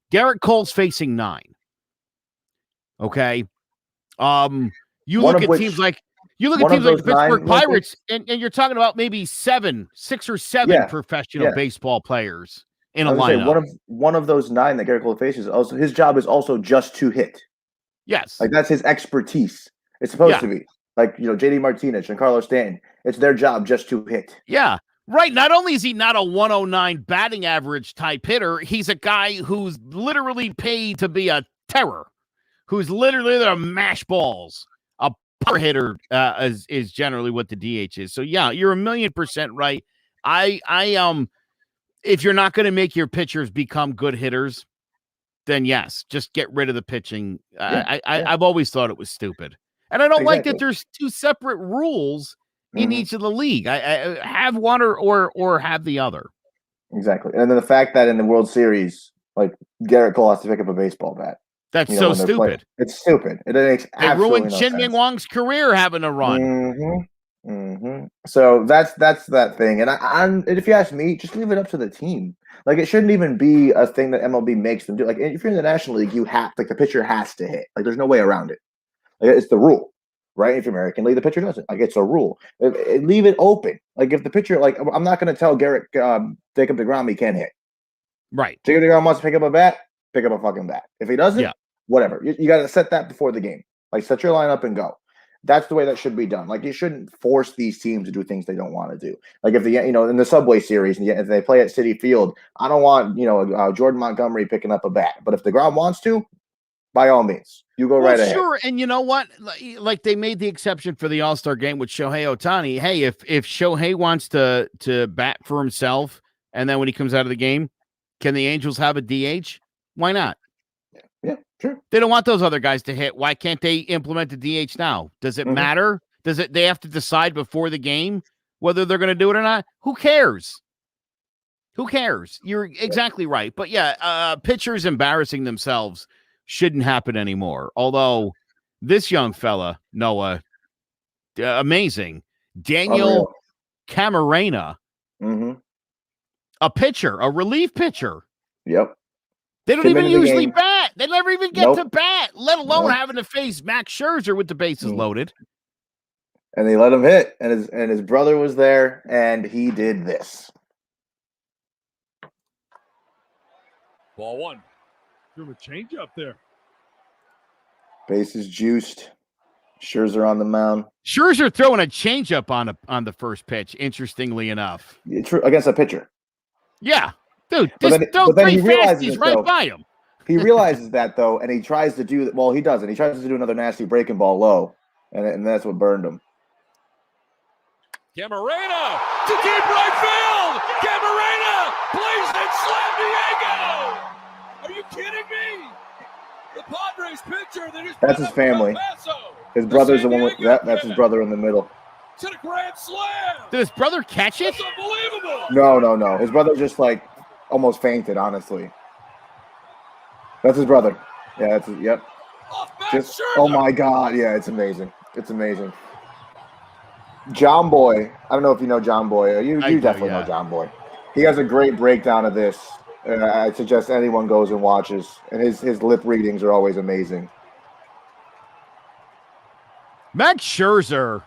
Garrett Cole's facing 9. Okay. You look at teams like the Pittsburgh Pirates, and you're talking about maybe 6 or 7 professional baseball players in a lineup. One of those 9 that Garrett Cole faces, also his job is also just to hit. Yes, like that's his expertise. It's supposed to be like JD Martinez and Carlos Stanton. It's their job just to hit. Yeah, right. Not only is he not a 109 batting average type hitter, he's a guy who's literally paid to be a terror, who's literally there to mash balls. Power hitter is generally what the DH is. So yeah, you're 1,000,000% right. I if you're not going to make your pitchers become good hitters, then yes, just get rid of the pitching. I've always thought it was stupid, and I don't like that there's 2 separate rules in each of the league. I have one or have the other. Exactly, and then the fact that in the World Series, like Garrett Cole has to pick up a baseball bat. That's so stupid. Playing. It's stupid. It makes they ruined Shin Ming Wong's career having a run. So that's that thing. And if you ask me, just leave it up to the team. Like it shouldn't even be a thing that MLB makes them do. Like if you're in the National League, the pitcher has to hit. Like there's no way around it. Like, it's the rule, right? If you're American League, the pitcher doesn't. Like it's a rule. Leave it open. Like if the pitcher, like I'm not going to tell Jacob deGrom he can't hit. Right. Jacob deGrom wants to pick up a bat, pick up a fucking bat. If he doesn't. Whatever. You got to set that before the game. Like, set your lineup and go. That's the way that should be done. Like, you shouldn't force these teams to do things they don't want to do. Like, if in the Subway Series, if they play at Citi Field, I don't want, Jordan Montgomery picking up a bat. But if deGrom wants to, by all means, you go right ahead. Sure. And you know what? Like, they made the exception for the All-Star game with Shohei Ohtani. Hey, if Shohei wants to bat for himself, and then when he comes out of the game, can the Angels have a DH? Why not? Yeah, sure. They don't want those other guys to hit. Why can't they implement the DH now? Does it matter? They have to decide before the game whether they're going to do it or not? Who cares? You're exactly right. But yeah, pitchers embarrassing themselves shouldn't happen anymore. Although this young fella, Noah, amazing. Daniel Camarena, a pitcher, a relief pitcher. Yep. They don't even usually bat. They never even get to bat, let alone having to face Max Scherzer with the bases loaded. And they let him hit, and his brother was there, and he did this. Ball 1. Threw a change up there. Bases juiced. Scherzer on the mound. Scherzer throwing a changeup on the first pitch. Interestingly enough, true against a pitcher. Yeah. Dude, just throw 3 fasties right by him. He realizes that, though, and he tries to do – well, he doesn't. He tries to do another nasty breaking ball low, and that's what burned him. Camarena to deep right field. Camarena plays it. Slam Diego. Are you kidding me? The Padres pitcher. That's his family. His brother's the one with – that's his brother in the middle. to the grand slam. Did his brother catch it? That's unbelievable. No. His brother just like almost fainted, honestly. That's his brother. Yeah, that's his, yep. Just, oh my God. Yeah, it's amazing. It's amazing. John Boy. I don't know if you know John Boy. You definitely know John Boy. He has a great breakdown of this. I suggest anyone goes and watches. And his lip readings are always amazing. Max Scherzer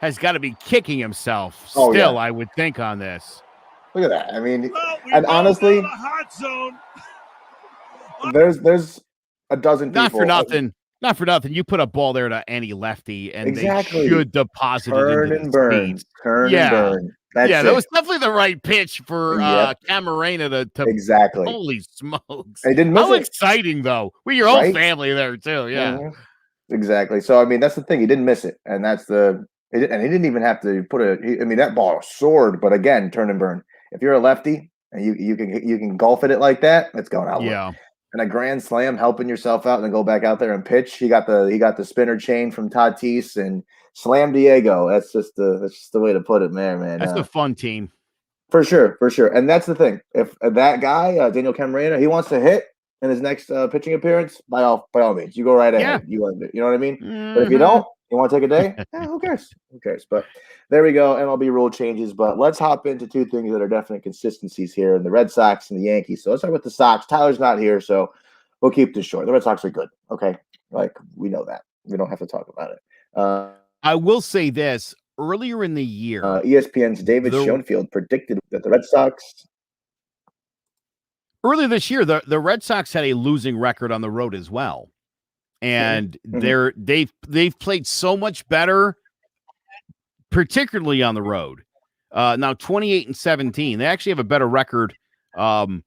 has got to be kicking himself I would think, on this. Look at that. I mean, and honestly, there's a dozen people. Not for nothing. You put a ball there to any lefty, and they should deposit Turn it and burn. Turn and burn. That was definitely the right pitch for Camarena to exactly. Holy smokes! They didn't miss How it. exciting though! With your whole family there too. Yeah, exactly. So I mean, that's the thing. He didn't miss it, and and he didn't even have to put that ball soared. But again, turn and burn. If you're a lefty and you can golf it like that, it's going out. Yeah. And a grand slam, helping yourself out, and then go back out there and pitch. He got the spinner chain from Tatis and slam Diego. That's just the way to put it, man. That's a fun team for sure. And that's the thing. If that guy Daniel Camarena, he wants to hit in his next pitching appearance, by all means, you go right ahead. You know what I mean. But if you don't, you want to take a day? Who cares? But there we go. MLB rule changes. But let's hop into two things that are definite consistencies here in the Red Sox and the Yankees. So let's start with the Sox. Tyler's not here, so we'll keep this short. The Red Sox are good. Okay. Like, we know that. We don't have to talk about it. I will say this. Earlier in the year, ESPN's David Schoenfield predicted that the Red Sox. Earlier this year, the Red Sox had a losing record on the road as well. And they've played so much better, particularly on the road. Now 28-17. They actually have a better record on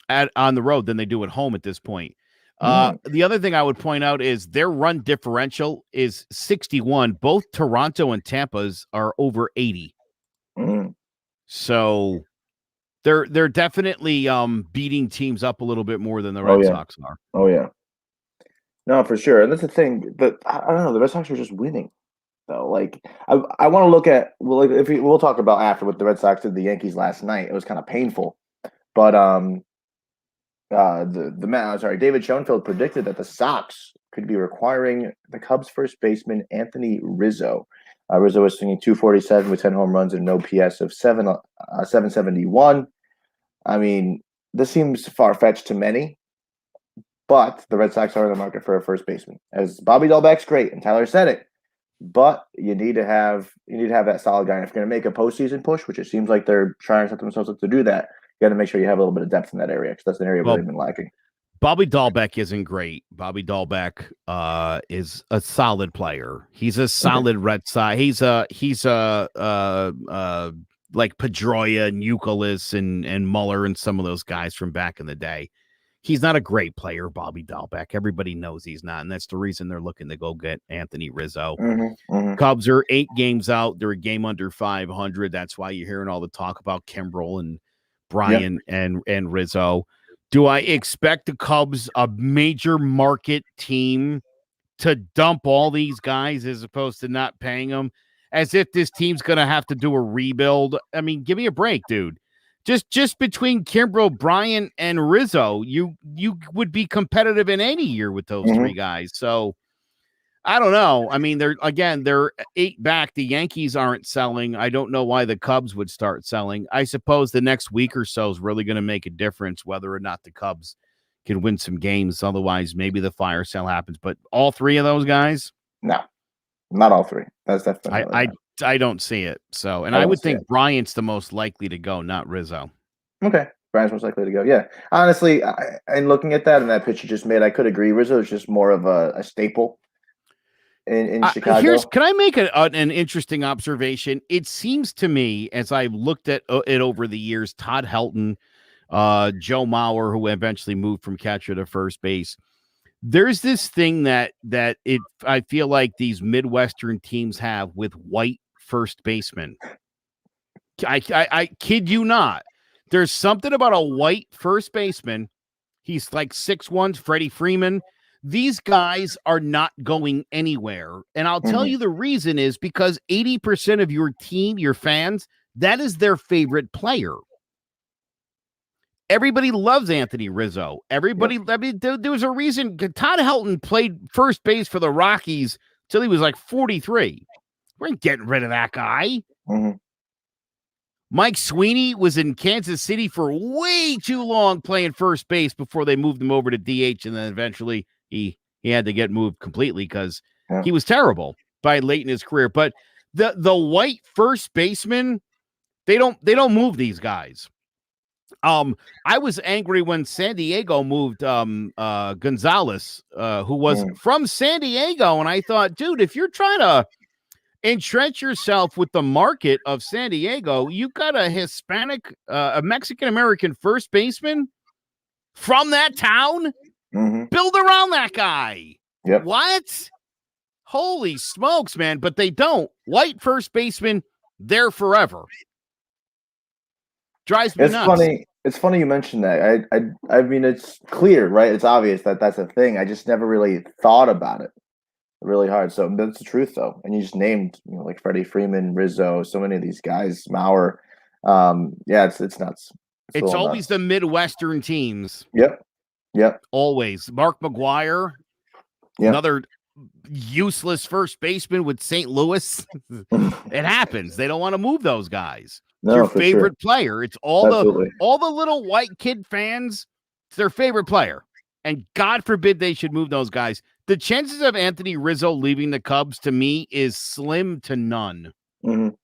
the road than they do at home at this point. The other thing I would point out is their run differential is 61. Both Toronto and Tampa's are over 80. So they're definitely beating teams up a little bit more than the Red Sox are. Oh yeah. No, for sure. And that's the thing. But I don't know. The Red Sox are just winning, though. Like I want to look at we'll talk about after what the Red Sox did to the Yankees last night. It was kind of painful, but David Schoenfield predicted that the Sox could be requiring the Cubs first baseman Anthony Rizzo. Rizzo was swinging .247 with 10 home runs and an OPS of 771. I mean, this seems far-fetched to many. But the Red Sox are in the market for a first baseman. As Bobby Dahlbeck's great, and Tyler said it, but you need to have that solid guy. And if you're going to make a postseason push, which it seems like they're trying to set themselves up to do that, you got to make sure you have a little bit of depth in that area because that's an area where they've been lacking. Bobby Dahlbeck isn't great. Bobby Dahlbeck is a solid player. He's a solid Red Sox. He's a like Pedroia and Youkilis and Muller and some of those guys from back in the day. He's not a great player, Bobby Dahlbeck. Everybody knows he's not, and that's the reason they're looking to go get Anthony Rizzo. Cubs are 8 games out. They're a game under 500. That's why you're hearing all the talk about Kimbrel and Bryan and Rizzo. Do I expect the Cubs, a major market team, to dump all these guys as opposed to not paying them? As if this team's going to have to do a rebuild? I mean, give me a break, dude. Just between Kimbrel, Bryan, and Rizzo, you would be competitive in any year with those three guys. So I don't know. I mean, they're 8 back. The Yankees aren't selling. I don't know why the Cubs would start selling. I suppose the next week or so is really going to make a difference whether or not the Cubs can win some games. Otherwise, maybe the fire sale happens. But all 3 of those guys? No, not all 3. That's definitely I don't see it. So, and I would think Bryant's the most likely to go, not Rizzo. Okay. Bryant's most likely to go. Yeah. Honestly, and looking at that and that pitch you just made, I could agree. Rizzo is just more of a staple in Chicago. Can I make an interesting observation? It seems to me, as I've looked at it over the years, Todd Helton, Joe Mauer, who eventually moved from catcher to first base, there's this thing that I feel like these Midwestern teams have with white first baseman. I kid you not. There's something about a white first baseman. He's like 6'1", Freddie Freeman, These guys are not going anywhere. And I'll tell you the reason is because 80% of your team, your fans, that is their favorite player. Everybody loves Anthony Rizzo. Everybody, I mean, there was a reason Todd Helton played first base for the Rockies till he was like 43. We ain't getting rid of that guy. Mike Sweeney was in Kansas City for way too long playing first base before they moved him over to DH, and then eventually he had to get moved completely because he was terrible by late in his career. But the white first baseman, they don't move these guys. I was angry when San Diego moved Gonzalez, who was from San Diego, and I thought, dude, if you're trying to entrench yourself with the market of San Diego, you got a Hispanic, a Mexican-American first baseman from that town. Build around that guy. What? Holy smokes, man. But they don't. White first baseman, there forever. Drives me nuts. It's funny you mentioned that. I mean, it's clear, right? It's obvious that that's a thing. I just never really thought about it really hard. So that's the truth, though. And you just named, like Freddie Freeman, Rizzo, so many of these guys, Mauer. It's nuts. It's always the Midwestern teams. Yep. Always. Mark McGwire, another useless first baseman with St. Louis. It happens. They don't want to move those guys. No, your favorite player. It's all the little white kid fans. It's their favorite player. And God forbid they should move those guys. The chances of Anthony Rizzo leaving the Cubs to me is slim to none. So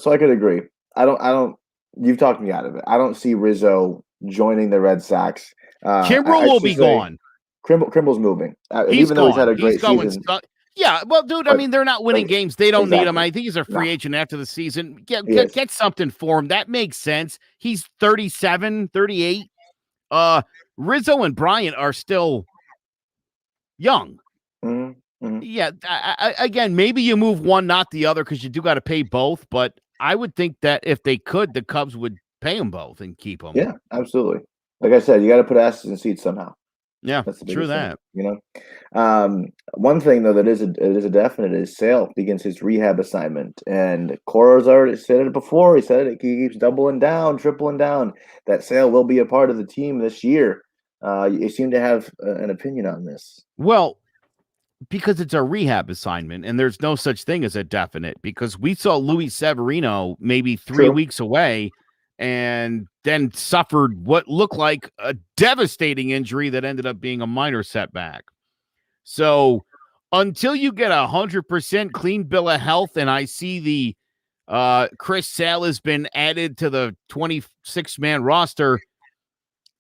I could agree. I don't. You've talked me out of it. I don't see Rizzo joining the Red Sox. Kimbrel will be gone. Kimball's moving. Even though he's had a great season. Yeah, well, dude, I mean, they're not winning games. They don't need him. I think he's a free agent after the season. Get something for him. That makes sense. He's 37, 38. Rizzo and Bryant are still young. Yeah, again, maybe you move one, not the other, because you do got to pay both. But I would think that if they could, the Cubs would pay them both and keep them. Yeah, absolutely. Like I said, you got to put asses in seats somehow. Yeah, that's true that. One thing though that is a definite is Sale begins his rehab assignment, and Coro's already said it before. He said it. He keeps doubling down, tripling down that Sale will be a part of the team this year. You seem to have an opinion on this. Well, because it's a rehab assignment, and there's no such thing as a definite. Because we saw Luis Severino maybe 3 weeks away, and then suffered what looked like a devastating injury that ended up being a minor setback. So until you get 100% clean bill of health, and I see the Chris Sale has been added to the 26-man roster,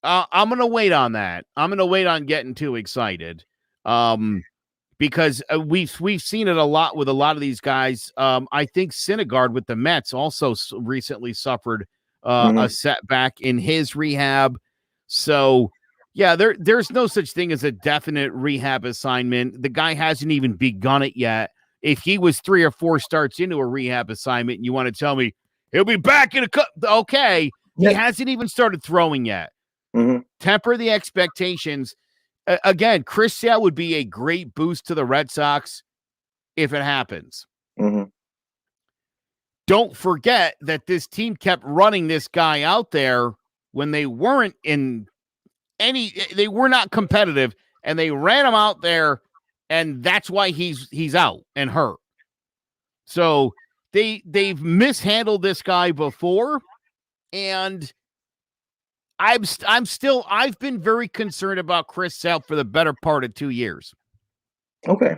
I'm going to wait on that. I'm going to wait on getting too excited because we've seen it a lot with a lot of these guys. I think Syndergaard with the Mets also recently suffered a setback in his rehab. So, yeah, there's no such thing as a definite rehab assignment. The guy hasn't even begun it yet. If he was 3 or 4 starts into a rehab assignment and you want to tell me he'll be back in okay, he hasn't even started throwing yet. Temper the expectations. Again, Chris Sale would be a great boost to the Red Sox if it happens. Don't forget that this team kept running this guy out there when they weren't they were not competitive, and they ran him out there, and that's why he's out and hurt. So they've mishandled this guy before, and I've been very concerned about Chris Sale for the better part of 2 years. Okay.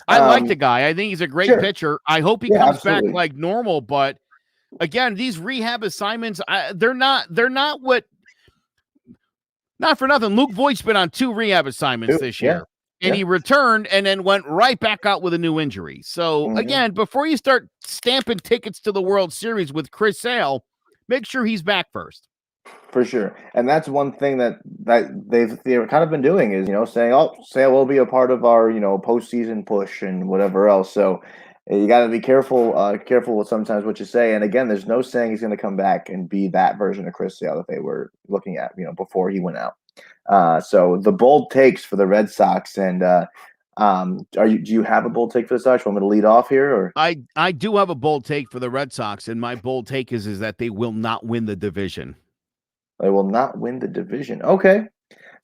I like the guy. I think he's a great pitcher. I hope he comes back like normal. But again, these rehab assignments, they're not what. Not for nothing. Luke Voigt's been on 2 rehab assignments this year, and he returned and then went right back out with a new injury. So again, before you start stamping tickets to the World Series with Chris Sale, make sure he's back first. For sure. And that's one thing that they've kind of been doing is, saying, Sale will be a part of our, postseason push and whatever else. So you got to be careful with sometimes what you say. And again, there's no saying he's going to come back and be that version of Chris Sale that they were looking at, before he went out. So the bold takes for the Red Sox, and do you have a bold take for the Sox? Want me to lead off here, or I do have a bold take for the Red Sox, and my bold take is that they will not win the division. they will not win the division? Okay.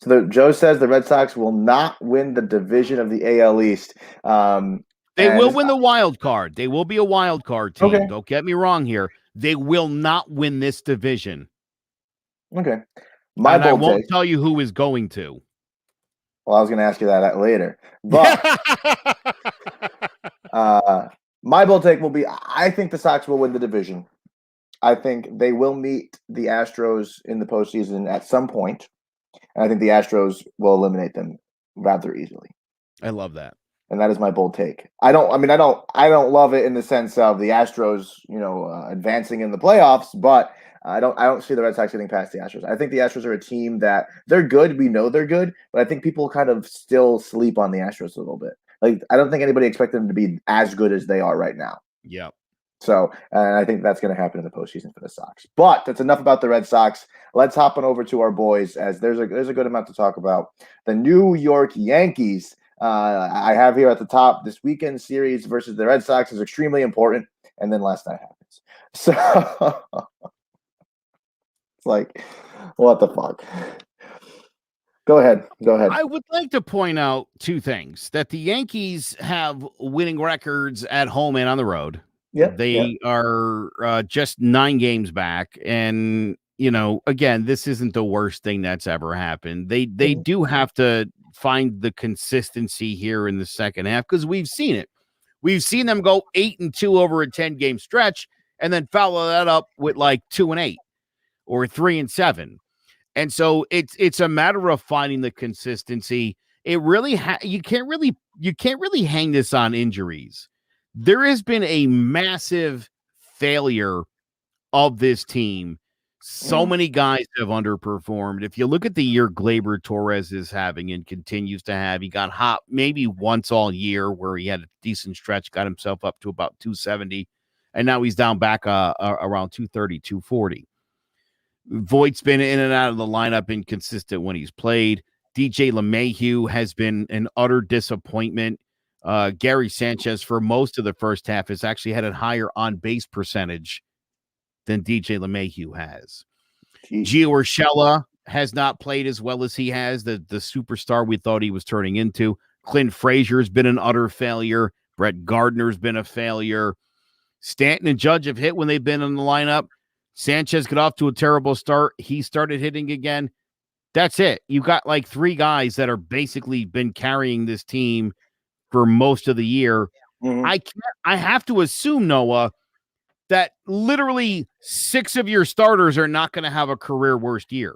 So Joe says the Red Sox will not win the division of the AL East. They will win the wild card. They will be a wild card team. Okay. Don't get me wrong here. They will not win this division. Okay. And I won't tell you who is going to. Well, I was going to ask you that later. But my bold take will be, I think the Sox will win the division. I think they will meet the Astros in the postseason at some point. And I think the Astros will eliminate them rather easily. I love that. And that is my bold take. I don't love it in the sense of the Astros, advancing in the playoffs, but I don't see the Red Sox getting past the Astros. I think the Astros are a team that they're good. We know they're good, but I think people kind of still sleep on the Astros a little bit. Like, I don't think anybody expects them to be as good as they are right now. Yeah. So I think that's going to happen in the postseason for the Sox. But that's enough about the Red Sox. Let's hop on over to our boys, as there's a good amount to talk about. The New York Yankees. I have here at the top, this weekend series versus the Red Sox is extremely important, and then last night happens. So it's like, what the fuck? Go ahead. I would like to point out two things: that the Yankees have winning records at home and on the road. They are just 9 games back, and again, this isn't the worst thing that's ever happened. They do have to find the consistency here in the second half, because we've seen it. We've seen them go 8-2 over a 10-game stretch, and then follow that up with like 2-8 or 3-7. And so it's a matter of finding the consistency. It really you can't really hang this on injuries. There has been a massive failure of this team. So many guys have underperformed. If you look at the year Gleyber Torres is having and continues to have, he got hot maybe once all year where he had a decent stretch, got himself up to about 270, and now he's down back around 230, 240. Voigt's been in and out of the lineup, inconsistent when he's played. DJ LeMahieu has been an utter disappointment. Gary Sanchez, for most of the first half, has actually had a higher on-base percentage than DJ LeMahieu has. Gio Urshela has not played as well as he has, the superstar we thought he was turning into. Clint Frazier's been an utter failure. Brett Gardner's been a failure. Stanton and Judge have hit when they've been in the lineup. Sanchez got off to a terrible start. He started hitting again. That's it. You got like 3 guys that are basically been carrying this team for most of the year. I have to assume, Noah, that literally 6 of your starters are not going to have a career worst year.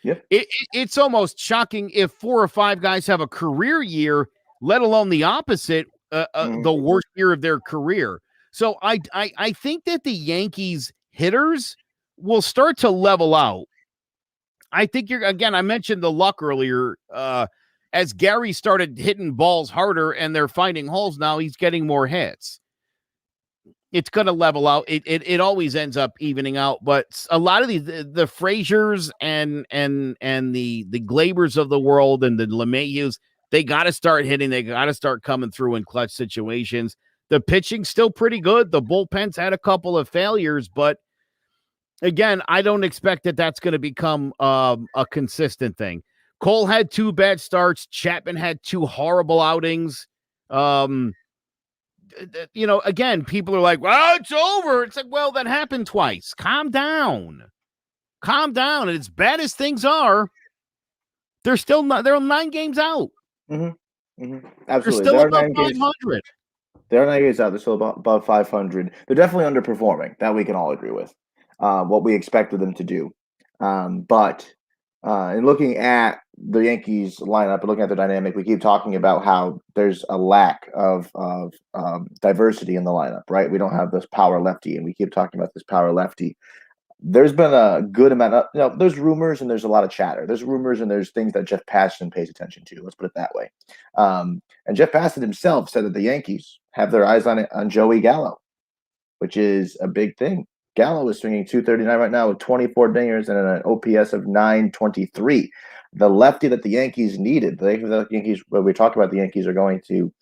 Yep. It's almost shocking if 4 or 5 guys have a career year, let alone the opposite, the worst year of their career. So I think that the Yankees hitters will start to level out. I think I mentioned the luck earlier. As Gary started hitting balls harder and they're finding holes now, he's getting more hits. It's going to level out. It always ends up evening out, but a lot of the Fraziers and the Glaybers of the world and the LeMahieu's, they got to start hitting. They got to start coming through in clutch situations. The pitching's still pretty good. The bullpen's had a couple of failures, but again, I don't expect that that's going to become a consistent thing. Cole had 2 bad starts. Chapman had 2 horrible outings. Again, people are like, well, it's over. It's like, well, that happened twice. Calm down. And as bad as things are, they're 9 games out. Absolutely. They're still above 500. They're 9 games out. They're still above 500. They're definitely underperforming. That we can all agree with. What we expected them to do. But in looking at the Yankees lineup and looking at the dynamic, we keep talking about how there's a lack of diversity in the lineup, right? We don't have this power lefty, and we keep talking about this power lefty. There's been a good amount of, there's rumors and there's a lot of chatter. There's rumors and there's things that Jeff Passan pays attention to. Let's put it that way. And Jeff Passan himself said that the Yankees have their eyes on Joey Gallo, which is a big thing. Gallo is swinging 239 right now with 24 dingers and an OPS of 923. the lefty that the Yankees needed. The Yankees, what we talked about, the Yankees are going to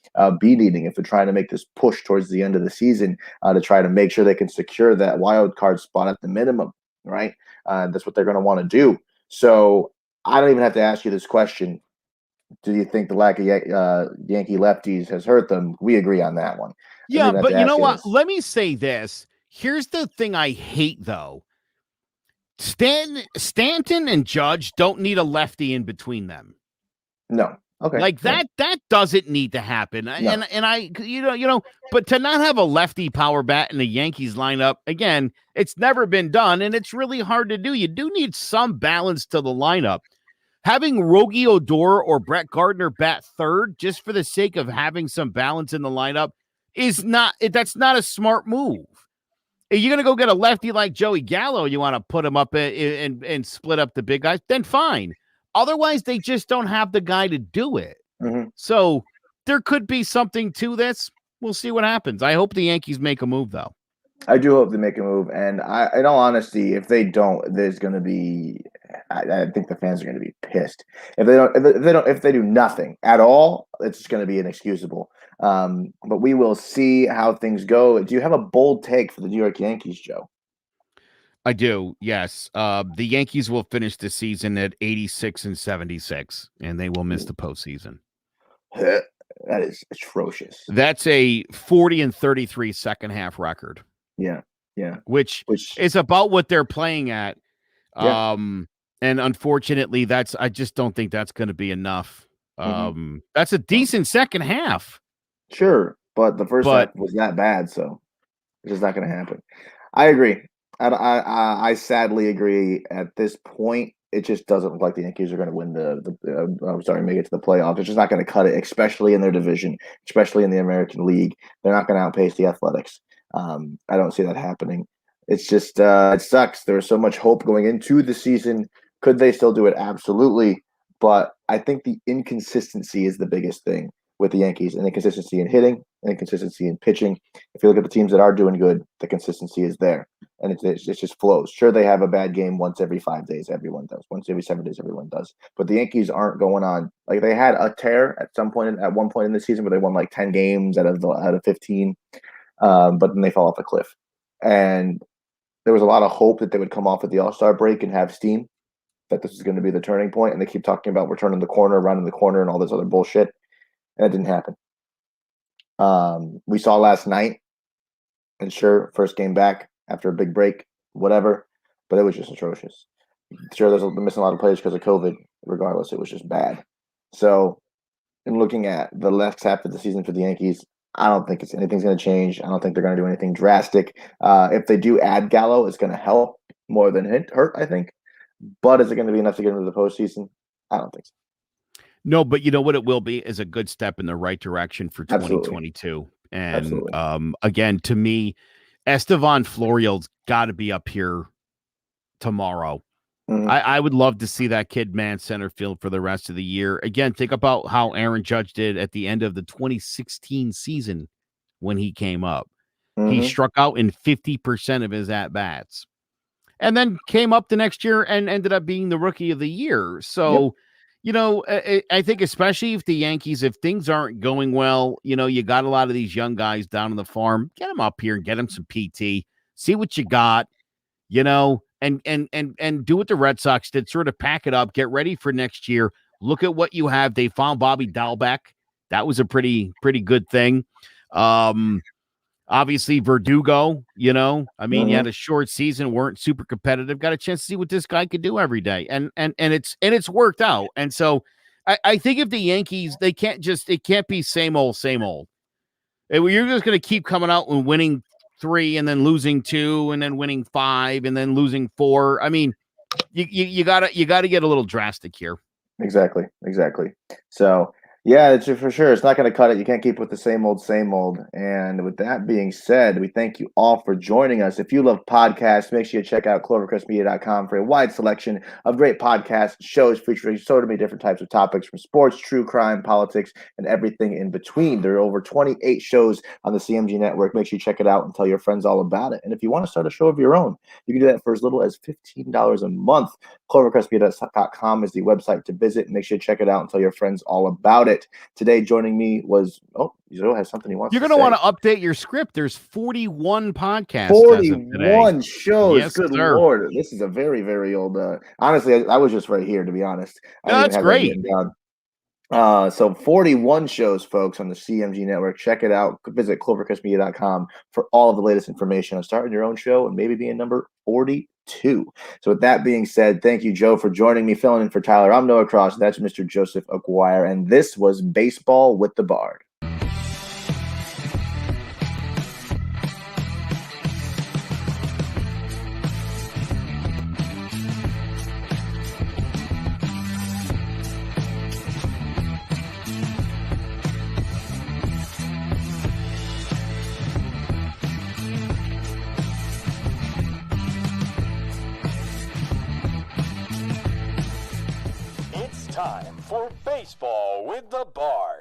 be needing if they're trying to make this push towards the end of the season to try to make sure they can secure that wild card spot at the minimum, right? That's what they're going to want to do. So I don't even have to ask you this question. Do you think the lack of Yankee lefties has hurt them? We agree on that one. Yeah, but you know what? Let me say this. Here's the thing I hate, though. Stanton and Judge don't need a lefty in between them. No. Okay. Like that doesn't need to happen. No. And I but to not have a lefty power bat in the Yankees lineup, again, it's never been done, and it's really hard to do. You do need some balance to the lineup. Having Rogie Odor or Brett Gardner bat third just for the sake of having some balance in the lineup that's not a smart move. If you're going to go get a lefty like Joey Gallo, you want to put him up and split up the big guys, then fine. Otherwise, they just don't have the guy to do it. Mm-hmm. So there could be something to this. We'll see what happens. I hope the Yankees make a move, though. I do hope they make a move, and in all honesty, if they don't, there's going to be. I think the fans are going to be pissed if they do nothing at all. It's just going to be inexcusable. But we will see how things go. Do you have a bold take for the New York Yankees, Joe? I do. Yes. The Yankees will finish the season at 86-76, and they will miss the postseason. That is atrocious. That's a 40-33 second half record. Yeah. Which is about what they're playing at. Yeah. And unfortunately, I just don't think that's going to be enough. That's a decent second half. Sure, but the first half was that bad, so it's just not going to happen. I agree. I sadly agree. At this point, it just doesn't look like the Yankees are going to win make it to the playoffs. It's just not going to cut it, especially in their division, especially in the American League. They're not going to outpace the Athletics. I don't see that happening. It's just it sucks. There was so much hope going into the season. Could they still do it? Absolutely. But I think the inconsistency is the biggest thing with the Yankees, and inconsistency in hitting, and inconsistency in pitching. If you look at the teams that are doing good, the consistency is there, and it just flows. Sure, they have a bad game once every 5 days. Everyone does. Once every 7 days, everyone does. But the Yankees aren't going on. Like, they had a tear at one point in the season, where they won like 10 games out of 15, but then they fell off a cliff. And there was a lot of hope that they would come off at the All-Star break and have steam, that this is going to be the turning point, and they keep talking about we're turning the corner, rounding the corner, and all this other bullshit, and it didn't happen. We saw last night, and sure, first game back after a big break, whatever, but it was just atrocious. Sure, they're missing a lot of players because of COVID. Regardless, it was just bad. So, in looking at the last half of the season for the Yankees, I don't think anything's going to change. I don't think they're going to do anything drastic. If they do add Gallo, it's going to help more than hurt, I think. But is it going to be enough to get into the postseason? I don't think so. No, but you know what it will be is a good step in the right direction for 2022. Absolutely. And again, to me, Estevan Florial's got to be up here tomorrow. Mm-hmm. I would love to see that kid man center field for the rest of the year. Again, think about how Aaron Judge did at the end of the 2016 season when he came up. Mm-hmm. He struck out in 50% of his at-bats. And then came up the next year and ended up being the rookie of the year. So, I think especially if the Yankees, if things aren't going well, you got a lot of these young guys down on the farm, get them up here and get them some PT, see what you got, and do what the Red Sox did, sort of pack it up, get ready for next year. Look at what you have. They found Bobby Dahlbeck. That was a pretty good thing. Obviously, Verdugo, you had a short season, weren't super competitive, got a chance to see what this guy could do every day. And it's worked out. And so I think if the Yankees, it can't be same old. You're just going to keep coming out and winning 3 and then losing 2 and then winning 5 and then losing 4. I mean, you gotta get a little drastic here. Exactly. So, Yeah, it's for sure. It's not going to cut it. You can't keep with the same old, same old. And with that being said, we thank you all for joining us. If you love podcasts, make sure you check out clovercrestmedia.com for a wide selection of great podcast shows featuring so many different types of topics, from sports, true crime, politics, and everything in between. There are over 28 shows on the CMG network. Make sure you check it out and tell your friends all about it. And if you want to start a show of your own, you can do that for as little as $15 a month. clovercrestmedia.com is the website to visit. Make sure you check it out and tell your friends all about it. Today joining me was Joe has something he wants You're to going to say. want to update your script. There's 41 podcasts 41 shows. Yes, Good sir. Lord. This is a very, very old honestly, I was just right here, to be honest. I No, didn't that's even have great. that written down. So 41 shows, folks, on the CMG network. Check it out. Visit clovercrestmedia.com for all of the latest information on starting your own show and maybe being number 42. So with that being said, thank you, Joe, for joining me, filling in for Tyler. I'm Noah Cross. That's Mr. Joseph Aguirre, and this was Baseball with the Bard. It's time for Baseball with the Bard.